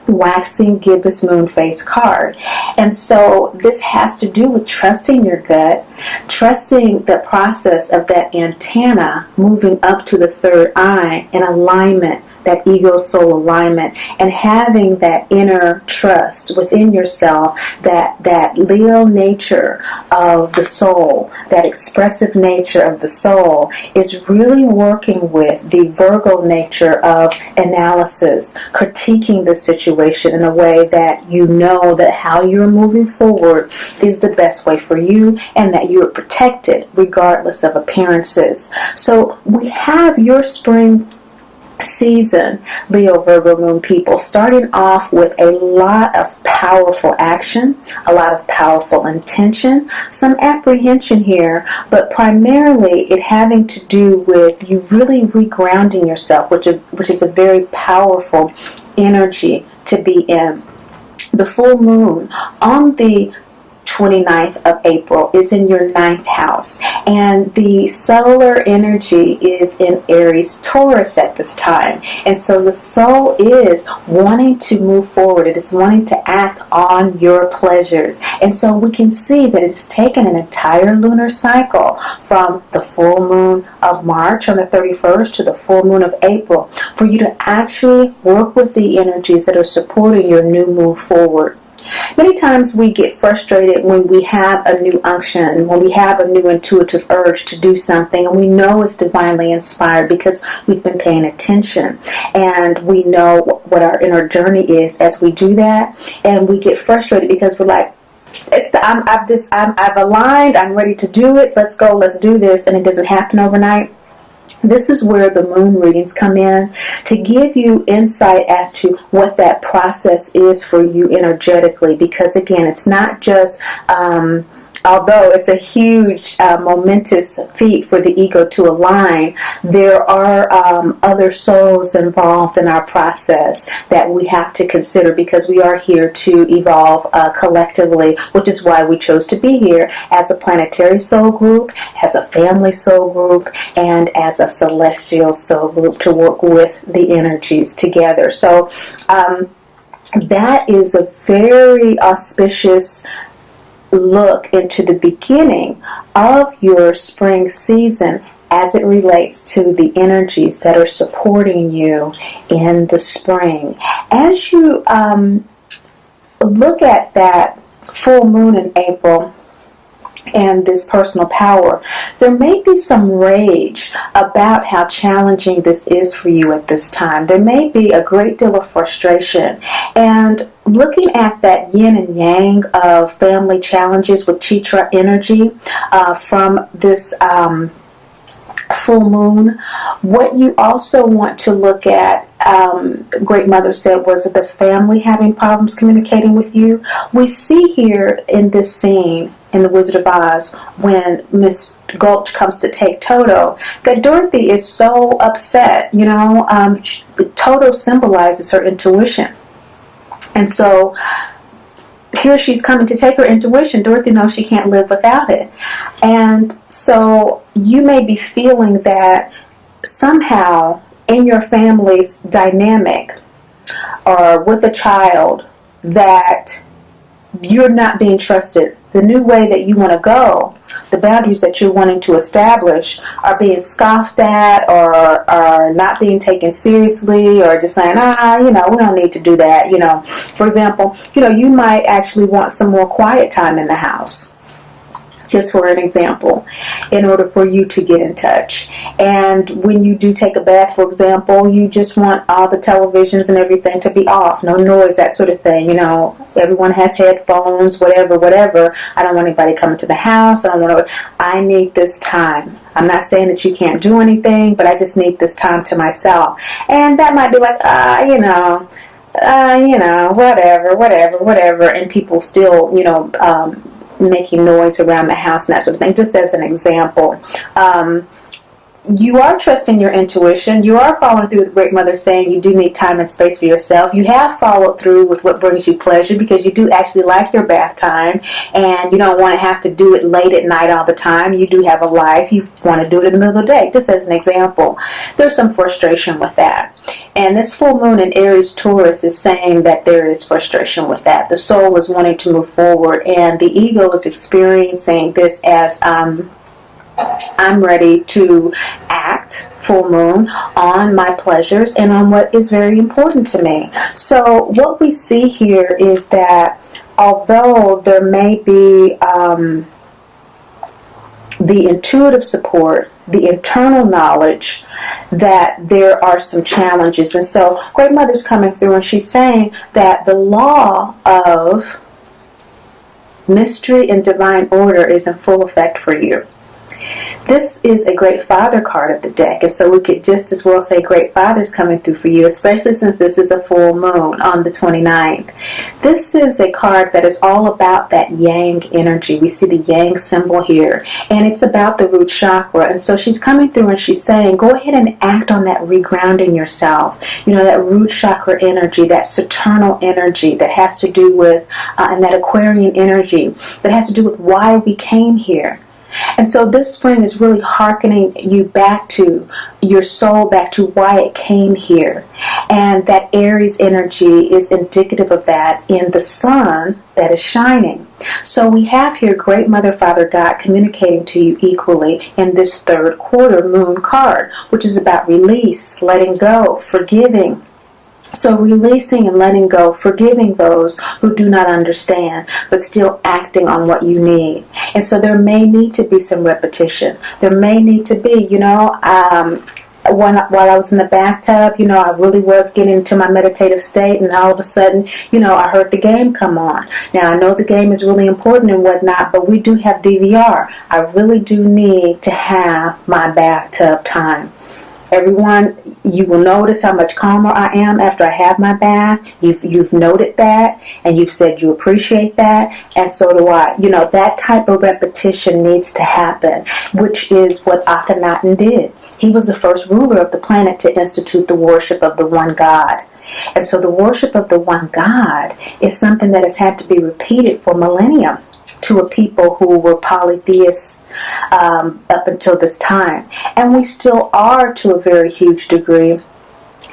waxing gibbous moon face card, and so this has to do with trusting your gut, trusting the process of that antenna moving up to the third eye in alignment, that ego soul alignment, and having that inner trust within yourself, that Leo nature of the soul, that expressive nature of the soul is really working with the Virgo nature of analysis, critiquing the situation in a way that you know that how you're moving forward is the best way for you and that you're protected regardless of appearances. So we have your spring season, Leo Virgo moon people, starting off with a lot of powerful action, a lot of powerful intention, some apprehension here, but primarily it having to do with you really regrounding yourself, which is a very powerful energy to be in. The full moon on the 29th of April is in your 9th house, and the solar energy is in Aries Taurus at this time, and so the soul is wanting to move forward. It is wanting to act on your pleasures, and so we can see that it has taken an entire lunar cycle from the full moon of March on the 31st to the full moon of April for you to actually work with the energies that are supporting your new move forward. Many times we get frustrated when we have a new unction, when we have a new intuitive urge to do something, and we know it's divinely inspired because we've been paying attention, and we know what our inner journey is as we do that, and we get frustrated because we're like, I've aligned, I'm ready to do it, let's go, let's do this, and it doesn't happen overnight. This is where the moon readings come in to give you insight as to what that process is for you energetically, because again, it's not just although it's a huge momentous feat for the ego to align, there are other souls involved in our process that we have to consider, because we are here to evolve collectively, which is why we chose to be here as a planetary soul group, as a family soul group, and as a celestial soul group to work with the energies together. So that is a very auspicious look into the beginning of your spring season as it relates to the energies that are supporting you in the spring. As you look at that full moon in April and this personal power, there may be some rage about how challenging this is for you at this time. There may be a great deal of frustration. And looking at that yin and yang of family challenges with Chitra energy from this full moon, what you also want to look at, Great Mother said, was the family having problems communicating with you. We see here in this scene in The Wizard of Oz, when Miss Gulch comes to take Toto, that Dorothy is so upset. Toto symbolizes her intuition. And so here she's coming to take her intuition. Dorothy knows she can't live without it. And so you may be feeling that somehow in your family's dynamic or with a child that you're not being trusted. The new way that you want to go, the boundaries that you're wanting to establish are being scoffed at or are not being taken seriously, or just saying, we don't need to do that. For example, you might actually want some more quiet time in the house, just for an example, in order for you to get in touch. And when you do take a bath, for example, you just want all the televisions and everything to be off, no noise, that sort of thing. Everyone has headphones, whatever. I don't want anybody coming to the house. I need this time. I'm not saying that you can't do anything, but I just need this time to myself. And that might be like, whatever. And people still, making noise around the house and that sort of thing, just as an example. You are trusting your intuition. You are following through with Great Mother saying you do need time and space for yourself. You have followed through with what brings you pleasure, because you do actually like your bath time, and you don't want to have to do it late at night all the time. You do have a life. You want to do it in the middle of the day, just as an example. There's some frustration with that. And this full moon in Aries Taurus is saying that there is frustration with that. The soul is wanting to move forward, and the ego is experiencing this as I'm ready to act, full moon, on my pleasures and on what is very important to me. So what we see here is that although there may be the intuitive support, the internal knowledge, that there are some challenges. And so Great Mother's coming through, and she's saying that the law of mystery and divine order is in full effect for you. This is a Great Father card of the deck, and so we could just as well say Great Father's coming through for you, especially since this is a full moon on the 29th. This is a card that is all about that yang energy. We see the yang symbol here, and it's about the root chakra. And so she's coming through and she's saying, go ahead and act on that regrounding yourself. That root chakra energy, that Saturnal energy that has to do with, and that Aquarian energy that has to do with why we came here. And so this spring is really hearkening you back to your soul, back to why it came here. And that Aries energy is indicative of that in the sun that is shining. So we have here Great Mother, Father God communicating to you equally in this third quarter moon card, which is about release, letting go, forgiving, So releasing and letting go, forgiving those who do not understand, but still acting on what you need. And so there may need to be some repetition. There may need to be, while I was in the bathtub, I really was getting into my meditative state, and all of a sudden, I heard the game come on. Now, I know the game is really important and whatnot, but we do have DVR. I really do need to have my bathtub time. Everyone, you will notice how much calmer I am after I have my bath. You've noted that, and you've said you appreciate that, and so do I. That type of repetition needs to happen, which is what Akhenaten did. He was the first ruler of the planet to institute the worship of the one God. And so the worship of the one God is something that has had to be repeated for millennia to a people who were polytheists up until this time. And we still are to a very huge degree.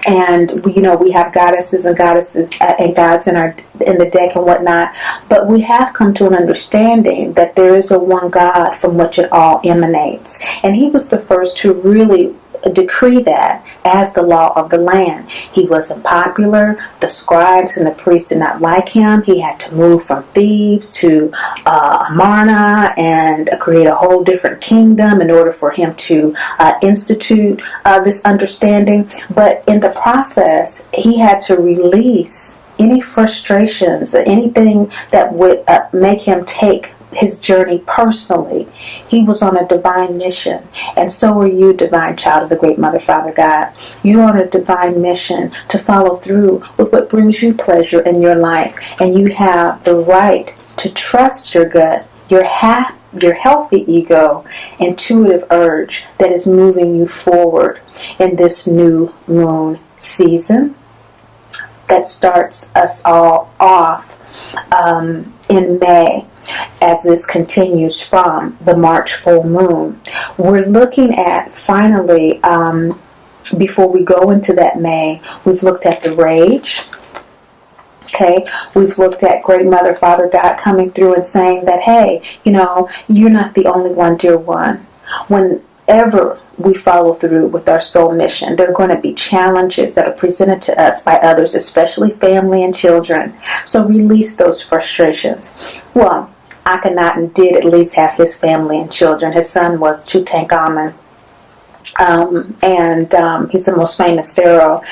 And we have goddesses and gods in the deck and whatnot, but we have come to an understanding that there is a one God from which it all emanates. And he was the first to really decree that as the law of the land. He wasn't popular. The scribes and the priests did not like him. He had to move from Thebes to Amarna and create a whole different kingdom in order for him to institute this understanding. But in the process, he had to release any frustrations, anything that would make him take his journey personally. He was on a divine mission, and so are you, divine child of the great Mother, Father, God. You're on a divine mission to follow through with what brings you pleasure in your life, and you have the right to trust your gut, your healthy ego, intuitive urge that is moving you forward in this new moon season that starts us all off in May. As this continues from the March full moon, we're looking at finally, before we go into that May, we've looked at the rage. Okay, we've looked at Great Mother, Father, God coming through and saying that, hey, you're not the only one, dear one. Whenever we follow through with our soul mission, there are going to be challenges that are presented to us by others, especially family and children. So release those frustrations. Well, Akhenaten did at least have his family and children. His son was Tutankhamun, and he's the most famous pharaoh.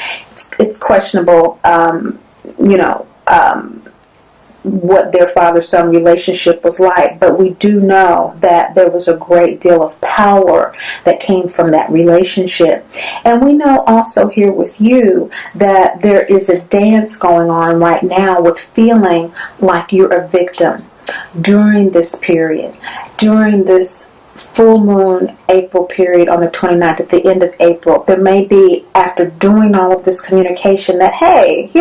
It's questionable, what their father-son relationship was like, but we do know that there was a great deal of power that came from that relationship. And we know also here with you that there is a dance going on right now with feeling like you're a victim during this period, during this full moon April period on the 29th, at the end of April. There may be, after doing all of this communication, that, hey,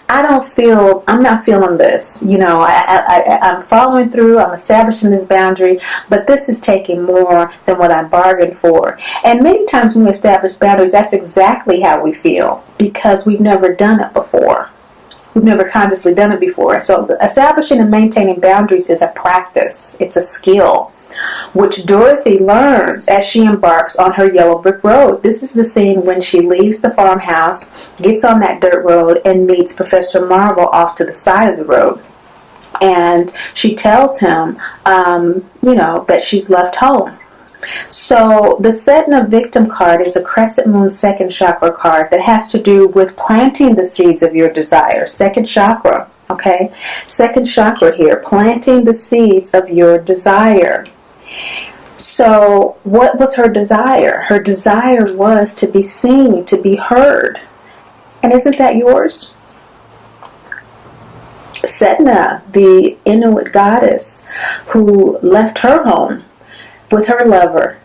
I'm not feeling this. I'm following through, I'm establishing this boundary, but this is taking more than what I bargained for. And many times when we establish boundaries, that's exactly how we feel, because we've never done it before. We've never consciously done it before. So establishing and maintaining boundaries is a practice. It's a skill, which Dorothy learns as she embarks on her yellow brick road. This is the scene when she leaves the farmhouse, gets on that dirt road, and meets Professor Marvel off to the side of the road. And she tells him, that she's left home. So the Sedna Victim card is a Crescent Moon second chakra card that has to do with planting the seeds of your desire. Second chakra, okay? Second chakra here, planting the seeds of your desire. So what was her desire? Her desire was to be seen, to be heard. And isn't that yours? Sedna, the Inuit goddess who left her home with her lover,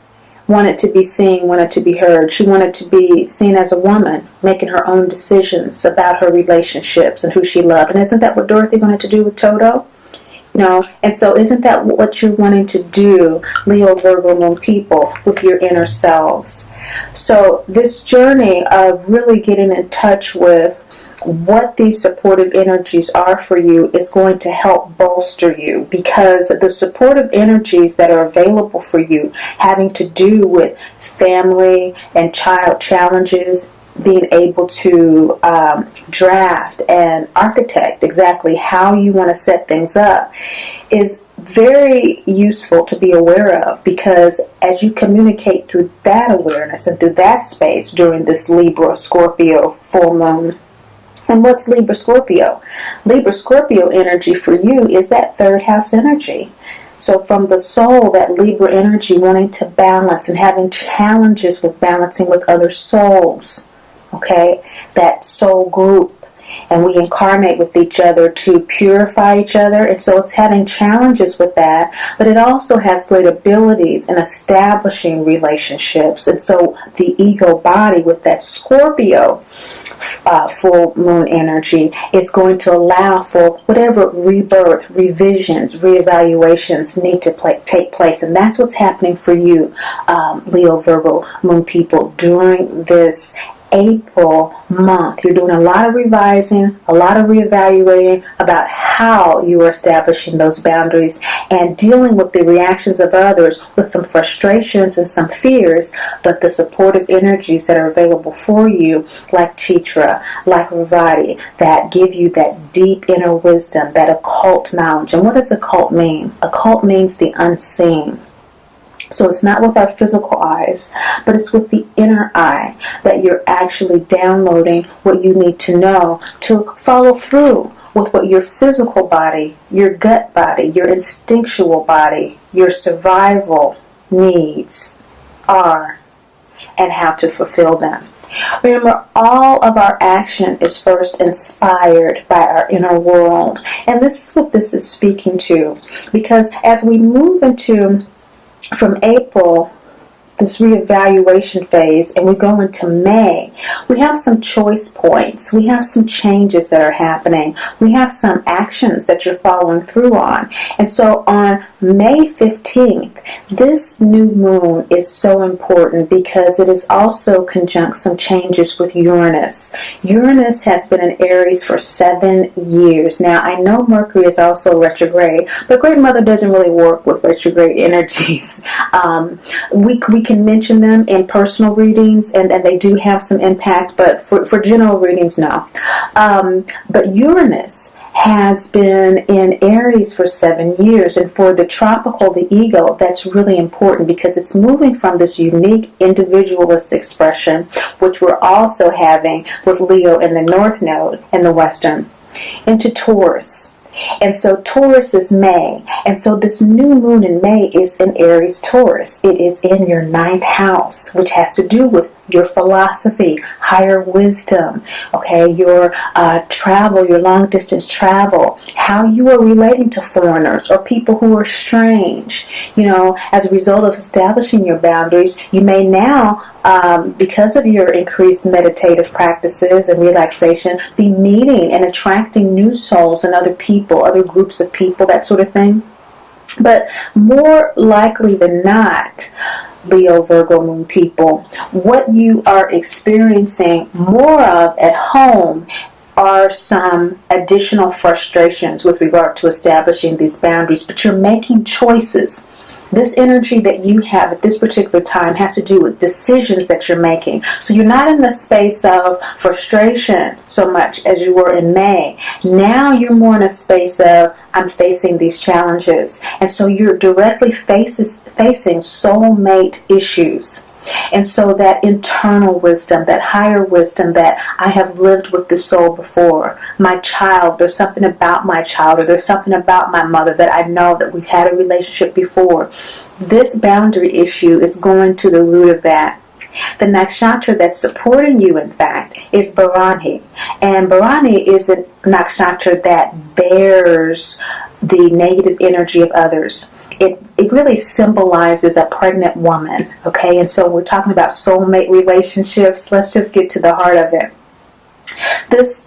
wanted to be seen, wanted to be heard. She wanted to be seen as a woman, making her own decisions about her relationships and who she loved. And isn't that what Dorothy wanted to do with Toto? And so isn't that what you're wanting to do, Leo, Virgo, Moon people, with your inner selves? So this journey of really getting in touch with what these supportive energies are for you is going to help bolster you, because the supportive energies that are available for you having to do with family and child challenges, being able to draft and architect exactly how you want to set things up is very useful to be aware of, because as you communicate through that awareness and through that space during this Libra Scorpio full moon. And what's Libra Scorpio? Libra Scorpio energy for you is that third house energy. So from the soul, that Libra energy wanting to balance and having challenges with balancing with other souls, okay, that soul group. And we incarnate with each other to purify each other. And so it's having challenges with that. But it also has great abilities in establishing relationships. And so the ego body with that Scorpio full moon energy is going to allow for whatever rebirth, revisions, reevaluations need to take place. And that's what's happening for you, Leo, Virgo, moon people, during this April month. You're doing a lot of revising, a lot of reevaluating about how you are establishing those boundaries and dealing with the reactions of others with some frustrations and some fears, but the supportive energies that are available for you, like Chitra, like Ravati, that give you that deep inner wisdom, that occult knowledge. And what does occult mean? Occult means the unseen. So it's not with our physical eyes, but it's with the inner eye that you're actually downloading what you need to know to follow through with what your physical body, your gut body, your instinctual body, your survival needs are, and how to fulfill them. Remember, all of our action is first inspired by our inner world. And this is what this is speaking to. Because as we move into from April, this reevaluation phase, and we go into May, we have some choice points. We have some changes that are happening. We have some actions that you're following through on. And so on May 15th, this new moon is so important because it is also conjunct some changes with Uranus. Uranus has been in Aries for 7 years. Now, I know Mercury is also retrograde, but Great Mother doesn't really work with retrograde energies. We can mention them in personal readings, and they do have some impact, but for general readings, no. But Uranus has been in Aries for 7 years, and for the tropical, the ego, that's really important because it's moving from this unique individualist expression, which we're also having with Leo in the North Node and the Western, into Taurus. And so Taurus is May. And so this new moon in May is in Aries Taurus. It is in your 9th house, which has to do with your philosophy, higher wisdom, okay, your travel, your long distance travel, how you are relating to foreigners or people who are strange. You know, as a result of establishing your boundaries, you may now, because of your increased meditative practices and relaxation, be meeting and attracting new souls and other people, other groups of people, that sort of thing. But more likely than not, Leo, Virgo, moon people, what you are experiencing more of at home are some additional frustrations with regard to establishing these boundaries, but you're making choices. This energy that you have at this particular time has to do with decisions that you're making. So you're not in the space of frustration so much as you were in May. Now you're more in a space of, I'm facing these challenges. And so you're directly facing soulmate issues. And so that internal wisdom, that higher wisdom that I have lived with the soul before, my child, there's something about my child, or there's something about my mother that I know that we've had a relationship before. This boundary issue is going to the root of that. The nakshatra that's supporting you, in fact, is Bharani. And Bharani is a nakshatra that bears the negative energy of others. It really symbolizes a pregnant woman, okay? And so we're talking about soulmate relationships. Let's just get to the heart of it. This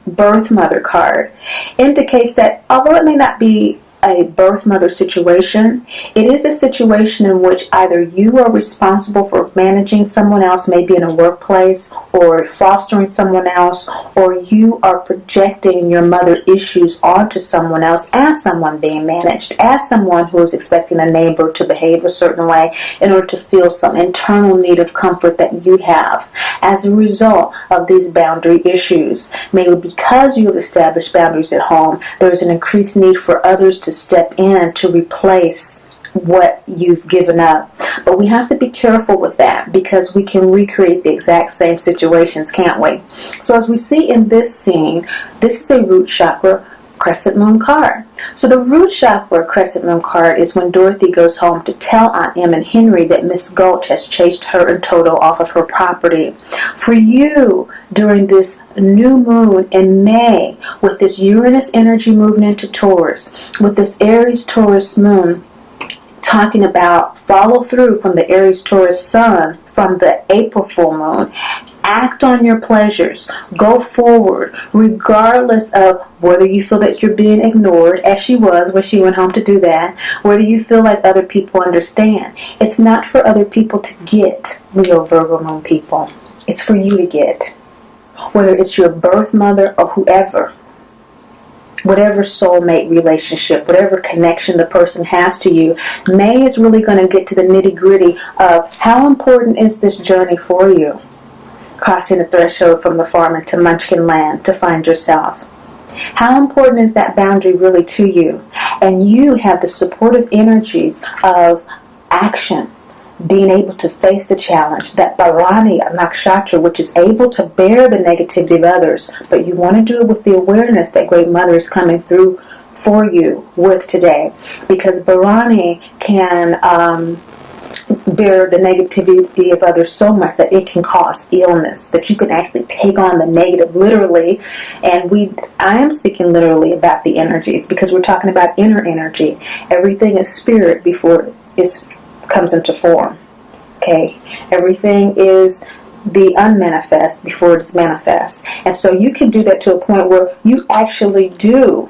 birth mother card indicates that although it may not be a birth mother situation, it is a situation in which either you are responsible for managing someone else, maybe in a workplace, or fostering someone else, or you are projecting your mother issues onto someone else as someone being managed, as someone who is expecting a neighbor to behave a certain way in order to feel some internal need of comfort that you have as a result of these boundary issues. Maybe because you have established boundaries at home, there's an increased need for others to step in to replace what you've given up. But we have to be careful with that, because we can recreate the exact same situations, can't we? So as we see in this scene, this is a root chakra crescent moon card. So the root chakra crescent moon card is when Dorothy goes home to tell Aunt Em and Henry that Miss Gulch has chased her and Toto off of her property. For you, during this new moon in May, with this Uranus energy moving into Taurus, with this Aries Taurus moon, talking about follow through from the Aries Taurus sun, from the April full moon. Act on your pleasures. Go forward, regardless of whether you feel that you're being ignored, as she was when she went home to do that, whether you feel like other people understand. It's not for other people to get, Leo Virgo moon people. It's for you to get. Whether it's your birth mother or whoever. Whatever soulmate relationship, whatever connection the person has to you, May is really going to get to the nitty-gritty of how important is this journey for you. Crossing the threshold from the farm into Munchkin land to find yourself. How important is that boundary really to you? And you have the supportive energies of action, being able to face the challenge, that Bharani Nakshatra, which is able to bear the negativity of others, but you want to do it with the awareness that Great Mother is coming through for you with today, because Bharani can bear the negativity of others so much that it can cause illness, that you can actually take on the negative literally. And I am speaking literally about the energies, because we're talking about inner energy. Everything is spirit before it comes into form. Okay, everything is the unmanifest before it's manifest. And so you can do that to a point where you actually do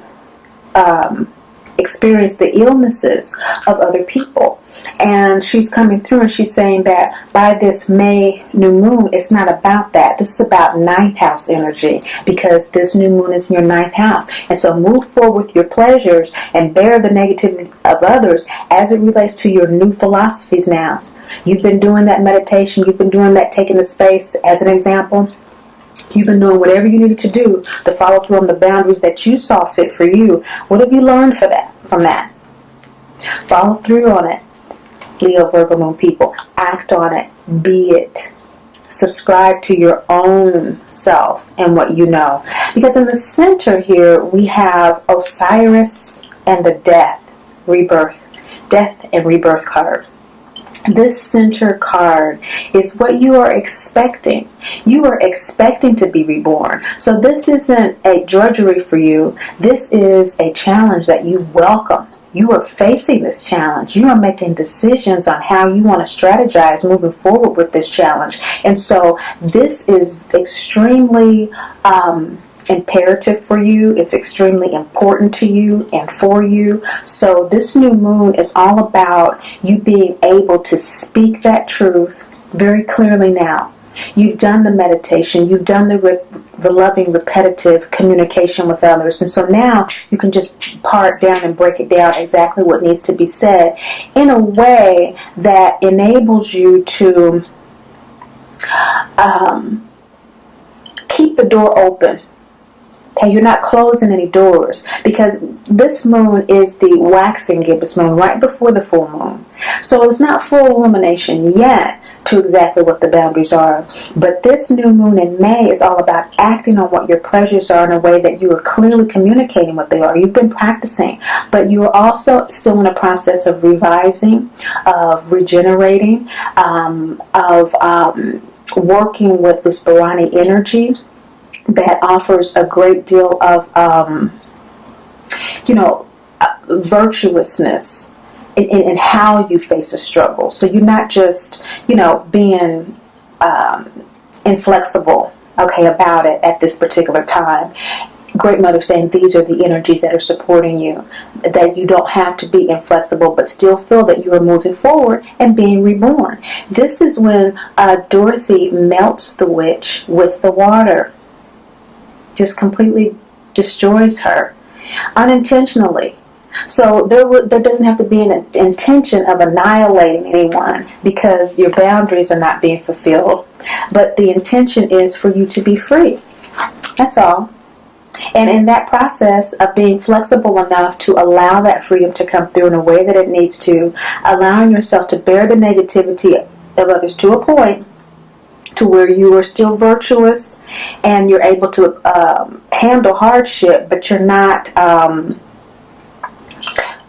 experience the illnesses of other people. And she's coming through and she's saying that by this May new moon, it's not about that. This is about ninth house energy, because this new moon is in your ninth house. And so move forward with your pleasures and bear the negativity of others as it relates to your new philosophies now. You've been doing that meditation. You've been doing that taking the space as an example. You've been doing whatever you needed to do to follow through on the boundaries that you saw fit for you. What have you learned from that? Follow through on it. Leo Virgo moon people, act on it, be it. Subscribe to your own self and what you know. Because in the center here, we have Osiris and the death and rebirth card. This center card is what you are expecting. You are expecting to be reborn. So this isn't a drudgery for you. This is a challenge that you welcome. You are facing this challenge. You are making decisions on how you want to strategize moving forward with this challenge. And so this is extremely imperative for you. It's extremely important to you and for you. So this new moon is all about you being able to speak that truth very clearly now. You've done the meditation. You've done the loving, repetitive communication with others. And so now you can just part down and break it down exactly what needs to be said in a way that enables you to keep the door open. Okay, you're not closing any doors, because this moon is the waxing gibbous moon right before the full moon. So it's not full illumination yet to exactly what the boundaries are. But this new moon in May is all about acting on what your pleasures are in a way that you are clearly communicating what they are. You've been practicing, but you are also still in a process of revising, of regenerating, of working with this Bharani energy that offers a great deal of, virtuousness in how you face a struggle. So you're not just, being inflexible, about it at this particular time. Great Mother saying these are the energies that are supporting you, that you don't have to be inflexible, but still feel that you are moving forward and being reborn. This is when Dorothy melts the witch with the water, just completely destroys her unintentionally. So there doesn't have to be an intention of annihilating anyone because your boundaries are not being fulfilled, but the intention is for you to be free. That's all. And in that process of being flexible enough to allow that freedom to come through in a way that it needs to, allowing yourself to bear the negativity of others to a point to where you are still virtuous and you're able to handle hardship, but you're not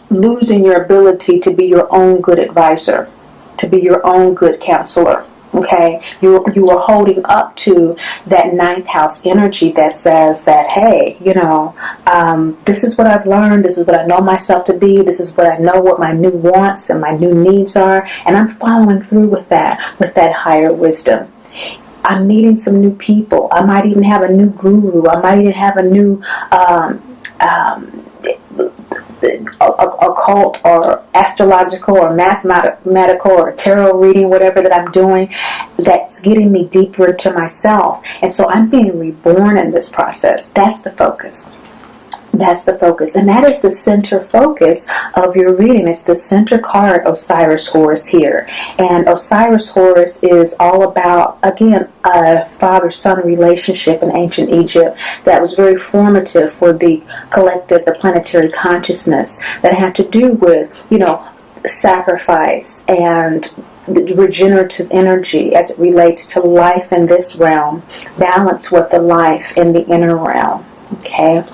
losing your ability to be your own good advisor, to be your own good counselor. Okay, you are holding up to that ninth house energy that says that, hey, this is what I've learned, this is what I know myself to be, this is what I know what my new wants and my new needs are, and I'm following through with that higher wisdom. I'm meeting some new people. I might even have a new guru. I might even have a new occult or astrological or mathematical or tarot reading, whatever that I'm doing, that's getting me deeper into myself. And so I'm being reborn in this process. That's the focus. That's the focus. And that is the center focus of your reading. It's the center card, Osiris Horus here. And Osiris Horus is all about, again, a father-son relationship in ancient Egypt that was very formative for the collective, the planetary consciousness that had to do with, sacrifice and regenerative energy as it relates to life in this realm, balance with the life in the inner realm. Okay?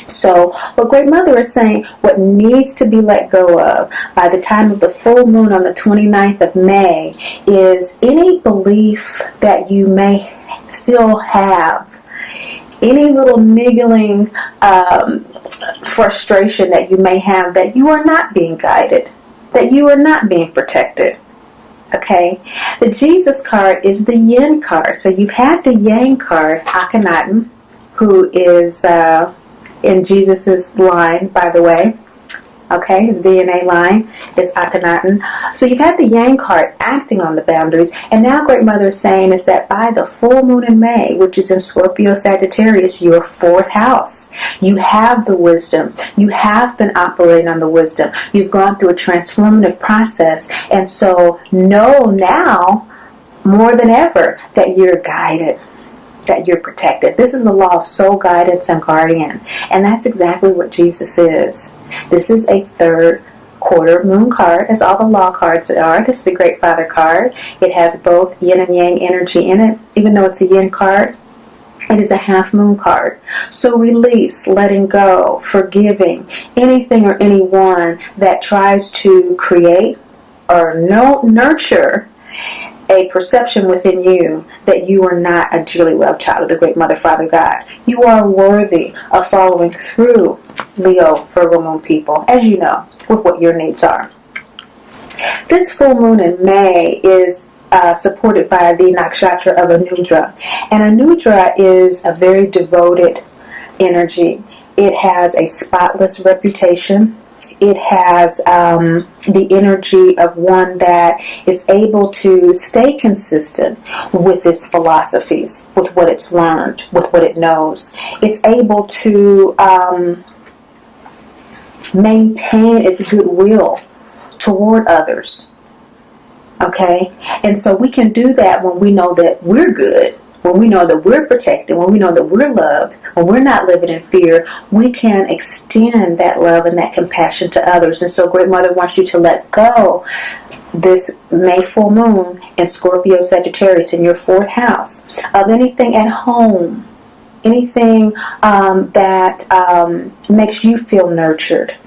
So what Great Mother is saying, what needs to be let go of by the time of the full moon on the 29th of May is any belief that you may still have, any little niggling frustration that you may have that you are not being guided, that you are not being protected. Okay, the Jesus card is the Yin card. So you've had the Yang card, Akhenaten, who is in Jesus's line, by the way. Okay, his DNA line is Akhenaten. So you've had the Yang card acting on the boundaries, and now Great Mother is saying is that by the full moon in May, which is in Scorpio Sagittarius, your fourth house, you have the wisdom. You have been operating on the wisdom. You've gone through a transformative process, and so know now more than ever that you're guided, that you're protected. This is the law of soul guidance and guardian. And that's exactly what Jesus is. This is a third quarter moon card, as all the law cards are. This is the Great Father card. It has both yin and yang energy in it. Even though it's a yin card, it is a half moon card. So release, letting go, forgiving anything or anyone that tries to create or nurture a perception within you that you are not a dearly loved child of the Great Mother, Father, God. You are worthy of following through, Leo, Virgo moon people, as you know, with what your needs are. This full moon in May is supported by the nakshatra of Anudra. And Anudra is a very devoted energy. It has a spotless reputation. It has the energy of one that is able to stay consistent with its philosophies, with what it's learned, with what it knows. It's able to maintain its goodwill toward others. Okay? And so we can do that when we know that we're good, when we know that we're protected, when we know that we're loved, when we're not living in fear. We can extend that love and that compassion to others. And so Great Mother wants you to let go this May full moon in Scorpio Sagittarius in your fourth house of anything at home, anything that makes you feel nurtured.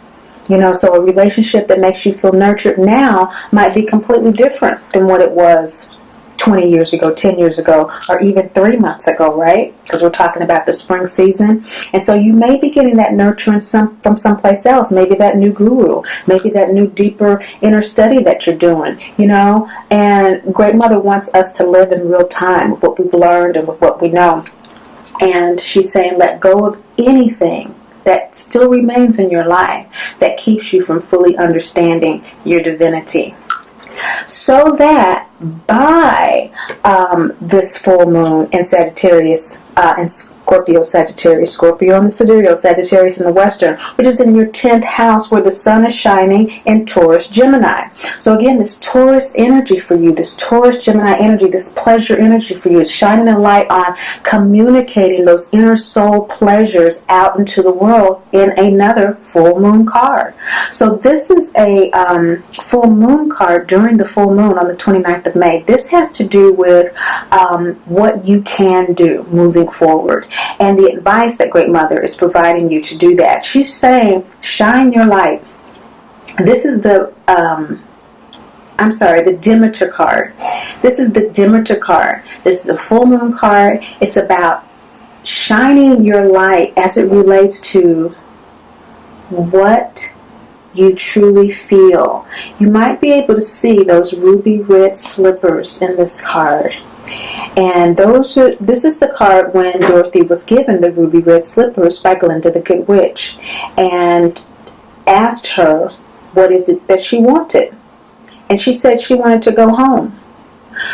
So a relationship that makes you feel nurtured now might be completely different than what it was 20 years ago, 10 years ago, or even 3 months ago, right? Because we're talking about the spring season. And so you may be getting that nurturing from someplace else. Maybe that new guru, maybe that new deeper inner study that you're doing, And Great Mother wants us to live in real time with what we've learned and with what we know. And she's saying, let go of anything that still remains in your life that keeps you from fully understanding your divinity. So that by this full moon in Sagittarius, in Scorpio, Sagittarius, Scorpio in the Sidereal, Sagittarius in the Western, which is in your 10th house where the sun is shining in Taurus, Gemini. So again, this Taurus energy for you, this Taurus, Gemini energy, this pleasure energy for you is shining a light on communicating those inner soul pleasures out into the world in another full moon card. So this is a full moon card during the full moon on the 29th of May. This has to do with what you can do moving forward, and the advice that Great Mother is providing you to do that. She's saying, shine your light. This is the the Demeter card. This is the Demeter card. This is a full moon card. It's about shining your light as it relates to what you truly feel. You might be able to see those ruby red slippers in this card. And this is the card when Dorothy was given the ruby red slippers by Glinda the Good Witch and asked her what is it that she wanted. And she said she wanted to go home.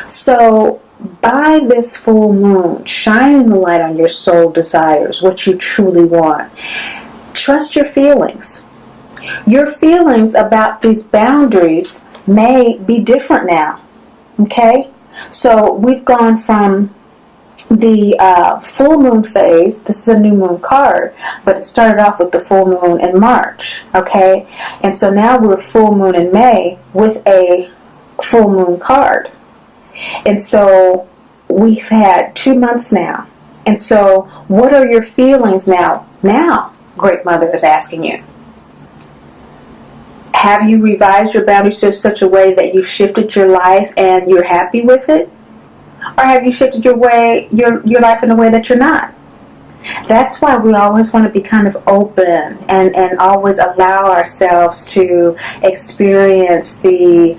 So by this full moon, shining the light on your soul desires, what you truly want. Trust your feelings. Your feelings about these boundaries may be different now. Okay? So we've gone from the full moon phase. This is a new moon card, but it started off with the full moon in March. Okay? And so now we're full moon in May with a full moon card. And so we've had 2 months now. And so what are your feelings now? Now, Great Mother is asking you. Have you revised your boundaries to such a way that you've shifted your life and you're happy with it? Or have you shifted your life in a way that you're not? That's why we always want to be kind of open and always allow ourselves to experience the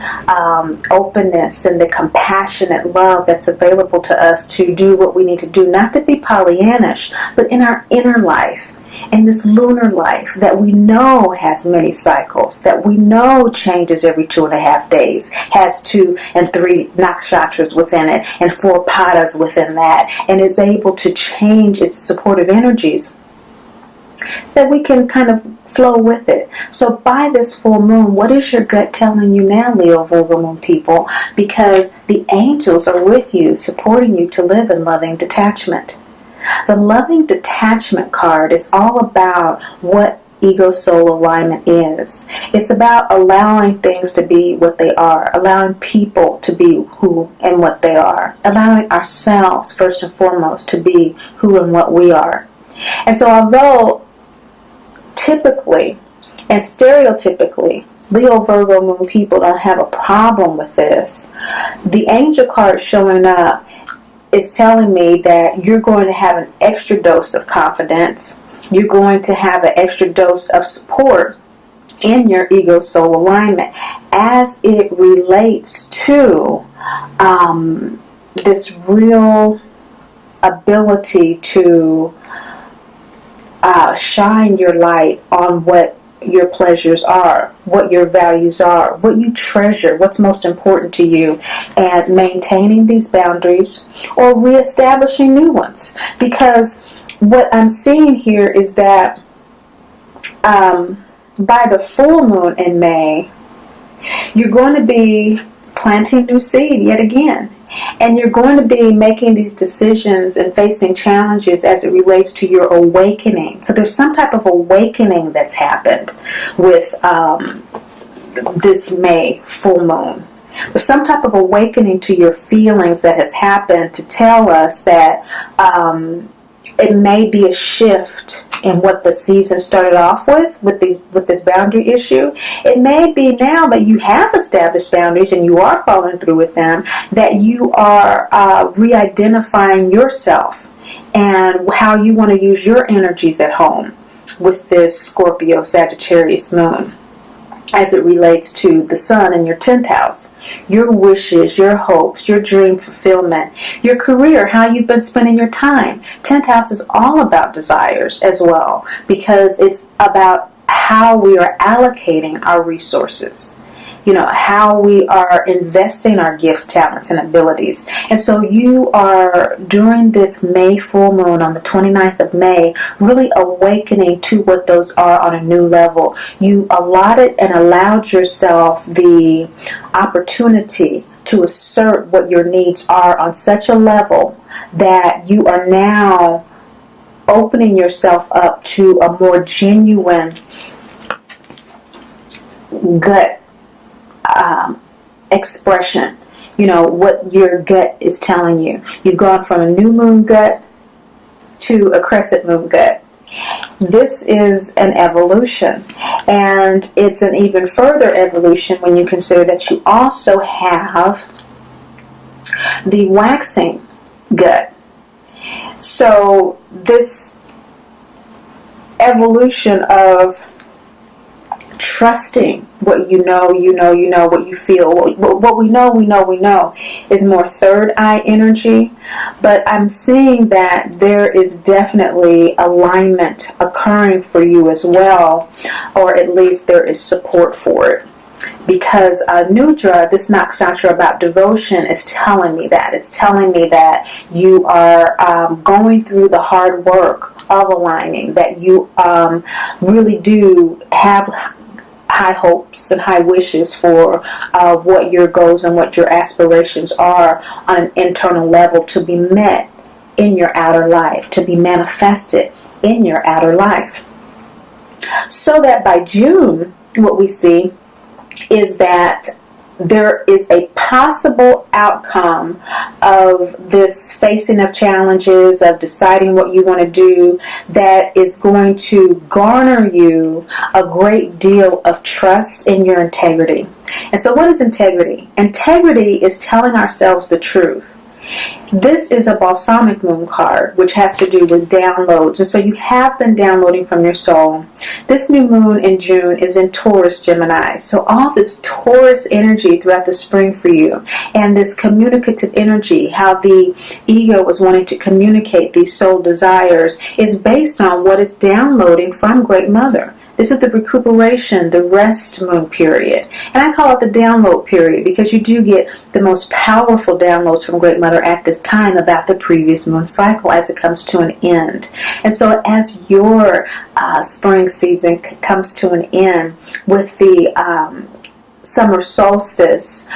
openness and the compassionate love that's available to us to do what we need to do. Not to be Pollyannish, but in our inner life. In this lunar life that we know has many cycles, that we know changes every 2.5 days, has 2 and 3 nakshatras within it, and 4 padas within that, and is able to change its supportive energies, that we can kind of flow with it. So by this full moon, what is your gut telling you now, Leo, Virgo moon people? Because the angels are with you, supporting you to live in loving detachment. The loving detachment card is all about what ego soul alignment is. It's about allowing things to be what they are, allowing people to be who and what they are, allowing ourselves first and foremost to be who and what we are. And so although typically and stereotypically Leo Virgo moon people don't have a problem with this, the angel card showing up is telling me that you're going to have an extra dose of confidence. You're going to have an extra dose of support in your ego soul alignment as it relates to this real ability to shine your light on what your pleasures are, what your values are, what you treasure, what's most important to you, and maintaining these boundaries or reestablishing new ones. Because what I'm seeing here is that by the full moon in May, you're going to be planting new seed yet again. And you're going to be making these decisions and facing challenges as it relates to your awakening. So there's some type of awakening that's happened with this May full moon. There's some type of awakening to your feelings that has happened to tell us that it may be a shift in what the season started off with this boundary issue. It may be now that you have established boundaries and you are following through with them, that you are re-identifying yourself and how you want to use your energies at home with this Scorpio Sagittarius moon. as it relates to the sun in your 10th house. Your wishes, your hopes, your dream fulfillment, your career, how you've been spending your time. 10th house is all about desires as well, because it's about how we are allocating our resources. How we are investing our gifts, talents, and abilities. And so you are, during this May full moon on the 29th of May, really awakening to what those are on a new level. You allotted and allowed yourself the opportunity to assert what your needs are on such a level that you are now opening yourself up to a more genuine gut expression, what your gut is telling you. You've gone from a new moon gut to a crescent moon gut. This is an evolution, and it's an even further evolution when you consider that you also have the waxing gut. So this evolution of trusting what you know, what you feel. What we know is more third eye energy. But I'm seeing that there is definitely alignment occurring for you as well, or at least there is support for it. Because Nudra, this nakshatra about devotion, is telling me that. It's telling me that you are going through the hard work of aligning, that you really do have high hopes and high wishes for what your goals and what your aspirations are on an internal level to be met in your outer life, to be manifested in your outer life. So that by June, what we see is that there is a possible outcome of this facing of challenges, of deciding what you want to do, that is going to garner you a great deal of trust in your integrity. And so what is integrity? Integrity is telling ourselves the truth. This is a balsamic moon card, which has to do with downloads. And so you have been downloading from your soul. This new moon in June is in Taurus, Gemini. So all this Taurus energy throughout the spring for you, and this communicative energy, how the ego is wanting to communicate these soul desires, is based on what it's downloading from Great Mother. This is the recuperation, the rest moon period. And I call it the download period because you do get the most powerful downloads from Great Mother at this time about the previous moon cycle as it comes to an end. And so as your spring season comes to an end with the summer solstice,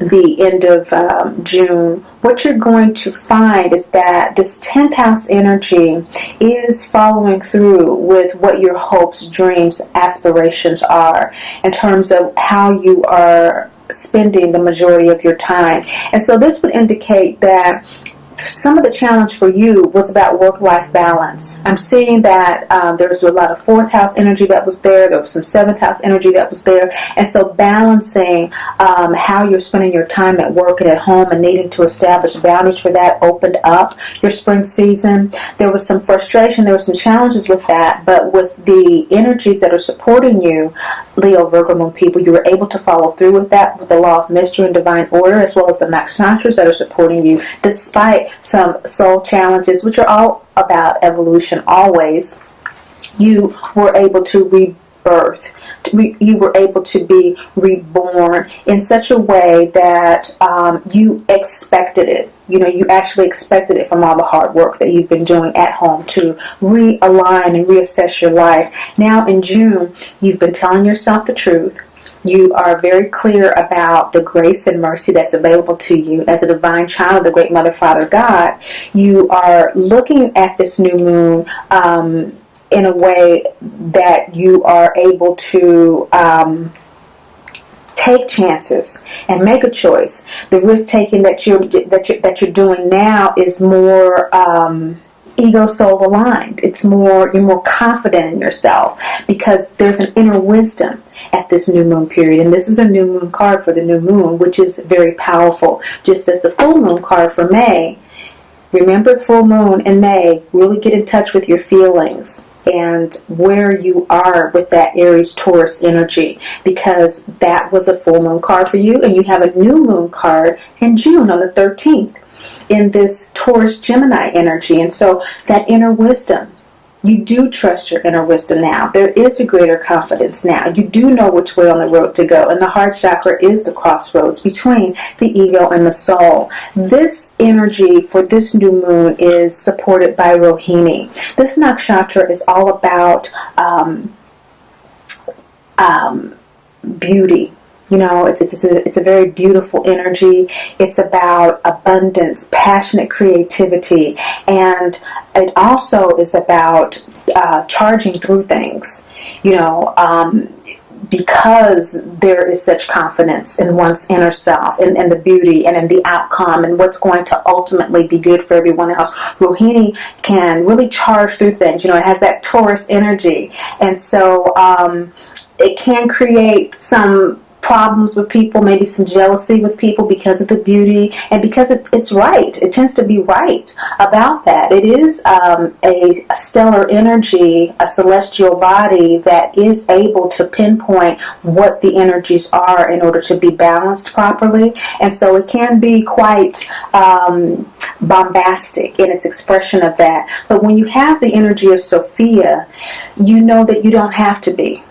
the end of June, what you're going to find is that this 10th house energy is following through with what your hopes, dreams, aspirations are in terms of how you are spending the majority of your time. And so this would indicate that some of the challenge for you was about work-life balance. I'm seeing that there was a lot of 4th house energy that was there. There was some 7th house energy that was there. And so balancing how you're spending your time at work and at home and needing to establish boundaries for that opened up your spring season. There was some frustration. There were some challenges with that. But with the energies that are supporting you, Leo, Virgo moon people, you were able to follow through with that, with the law of mystery and divine order, as well as the nakshatras that are supporting you, despite some soul challenges, which are all about evolution always. You were able to rebirth. You were able to be reborn in such a way that you expected it. You actually expected it from all the hard work that you've been doing at home to realign and reassess your life. Now in June, you've been telling yourself the truth. You are very clear about the grace and mercy that's available to you as a divine child of the Great Mother, Father, God. You are looking at this new moon in a way that you are able to take chances and make a choice. The risk taking that you're doing now is more ego soul aligned. You're more confident in yourself because there's an inner wisdom at this new moon period. And this is a new moon card for the new moon, which is very powerful. Just as the full moon card for May. Remember, full moon in May, really get in touch with your feelings. and where you are with that Aries Taurus energy, because that was a full moon card for you, and you have a new moon card in June on the 13th in this Taurus Gemini energy. And so that inner wisdom, you do trust your inner wisdom now. There is a greater confidence now. You do know which way on the road to go. And the heart chakra is the crossroads between the ego and the soul. This energy for this new moon is supported by Rohini. This nakshatra is all about beauty. You know, it's a very beautiful energy. It's about abundance, passionate creativity, and it also is about charging through things. You know, because there is such confidence in one's inner self, and the beauty, and in the outcome, and what's going to ultimately be good for everyone else. Rohini can really charge through things. You know, it has that Taurus energy, and so it can create some problems with people, maybe some jealousy with people because of the beauty, and because it's right. It tends to be right about that. It is a stellar energy, a celestial body that is able to pinpoint what the energies are in order to be balanced properly. And so it can be quite bombastic in its expression of that. But when you have the energy of Sophia, you know that you don't have to be.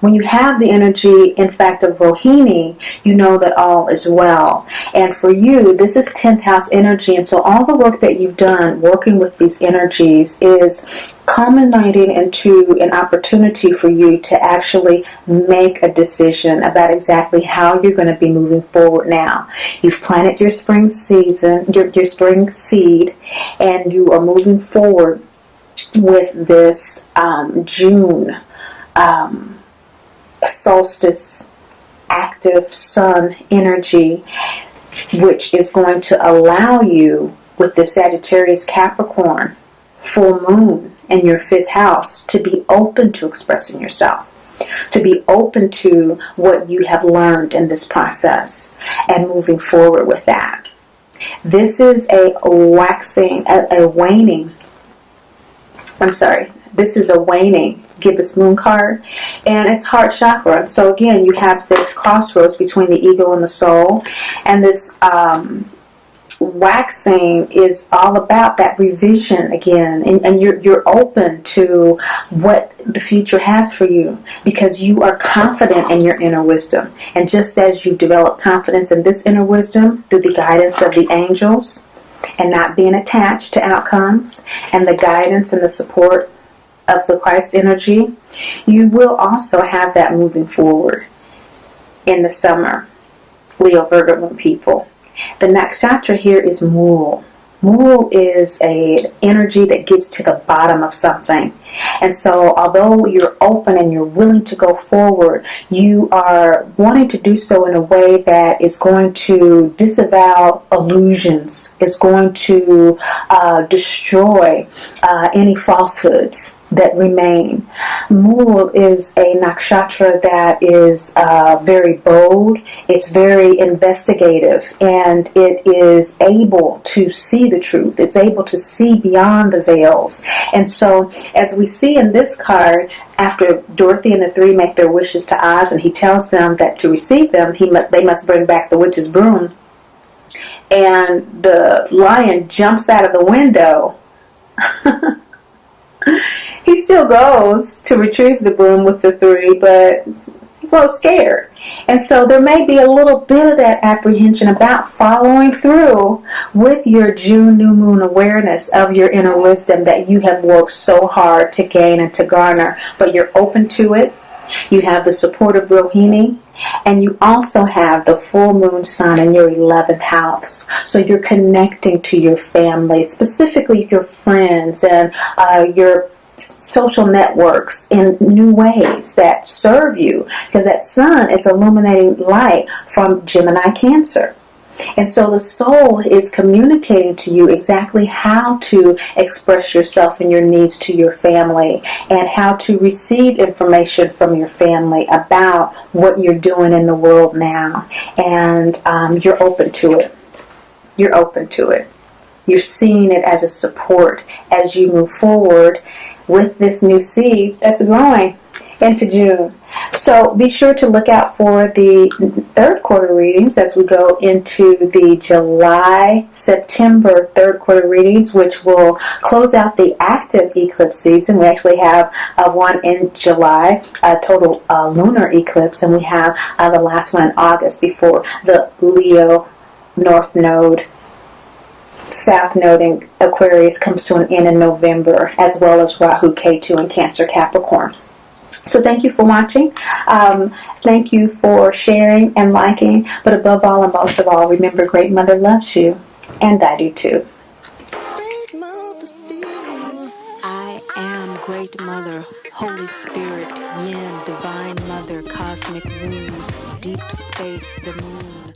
When you have the energy, in fact, of Rohini, you know that all is well. And for you, this is 10th house energy. And so all the work that you've done working with these energies is culminating into an opportunity for you to actually make a decision about exactly how you're going to be moving forward now. You've planted your spring season, your spring seed, and you are moving forward with this June solstice active sun energy, which is going to allow you, with the Sagittarius Capricorn full moon in your 5th house, to be open to expressing yourself, to be open to what you have learned in this process and moving forward with that. This is this is a waning gibbous moon card, and it's heart chakra. So again, you have this crossroads between the ego and the soul, and this waxing is all about that revision again, and you're open to what the future has for you, because you are confident in your inner wisdom. And just as you develop confidence in this inner wisdom through the guidance of the angels and not being attached to outcomes, and the guidance and the support of the Christ energy, you will also have that moving forward in the summer, Leo Virgo moon people. The next chapter here is Mul. Mul is an energy that gets to the bottom of something. And so although you're open and you're willing to go forward, you are wanting to do so in a way that is going to disavow illusions, is going to destroy any falsehoods that remain. Mul is a nakshatra that is very bold, it's very investigative, and it is able to see the truth. It's able to see beyond the veils. And so as we see in this card, after Dorothy and the three make their wishes to Oz, and he tells them that to receive them, they must bring back the witch's broom, and the lion jumps out of the window. He still goes to retrieve the broom with the three, but he's a little scared. And so there may be a little bit of that apprehension about following through with your June new moon awareness of your inner wisdom that you have worked so hard to gain and to garner. But you're open to it. You have the support of Rohini, and you also have the full moon sun in your 11th house. So you're connecting to your family, specifically your friends and your social networks in new ways that serve you, because that sun is illuminating light from Gemini Cancer. And so the soul is communicating to you exactly how to express yourself and your needs to your family, and how to receive information from your family about what you're doing in the world now. And you're open to it. You're open to it. You're seeing it as a support as you move forward with this new seed that's growing into June. So be sure to look out for the third quarter readings as we go into the July-September third quarter readings, which will close out the active eclipse season. We actually have one in July, a total lunar eclipse, and we have the last one in August before the Leo North Node, South Node in Aquarius comes to an end in November, as well as Rahu, Ketu, and Cancer, Capricorn. So thank you for watching. Thank you for sharing and liking. But above all and most of all, remember, Great Mother loves you, and I do too. Great Mother speaks. I am Great Mother, Holy Spirit, Yin, Divine Mother, Cosmic Womb, Deep Space, the Moon.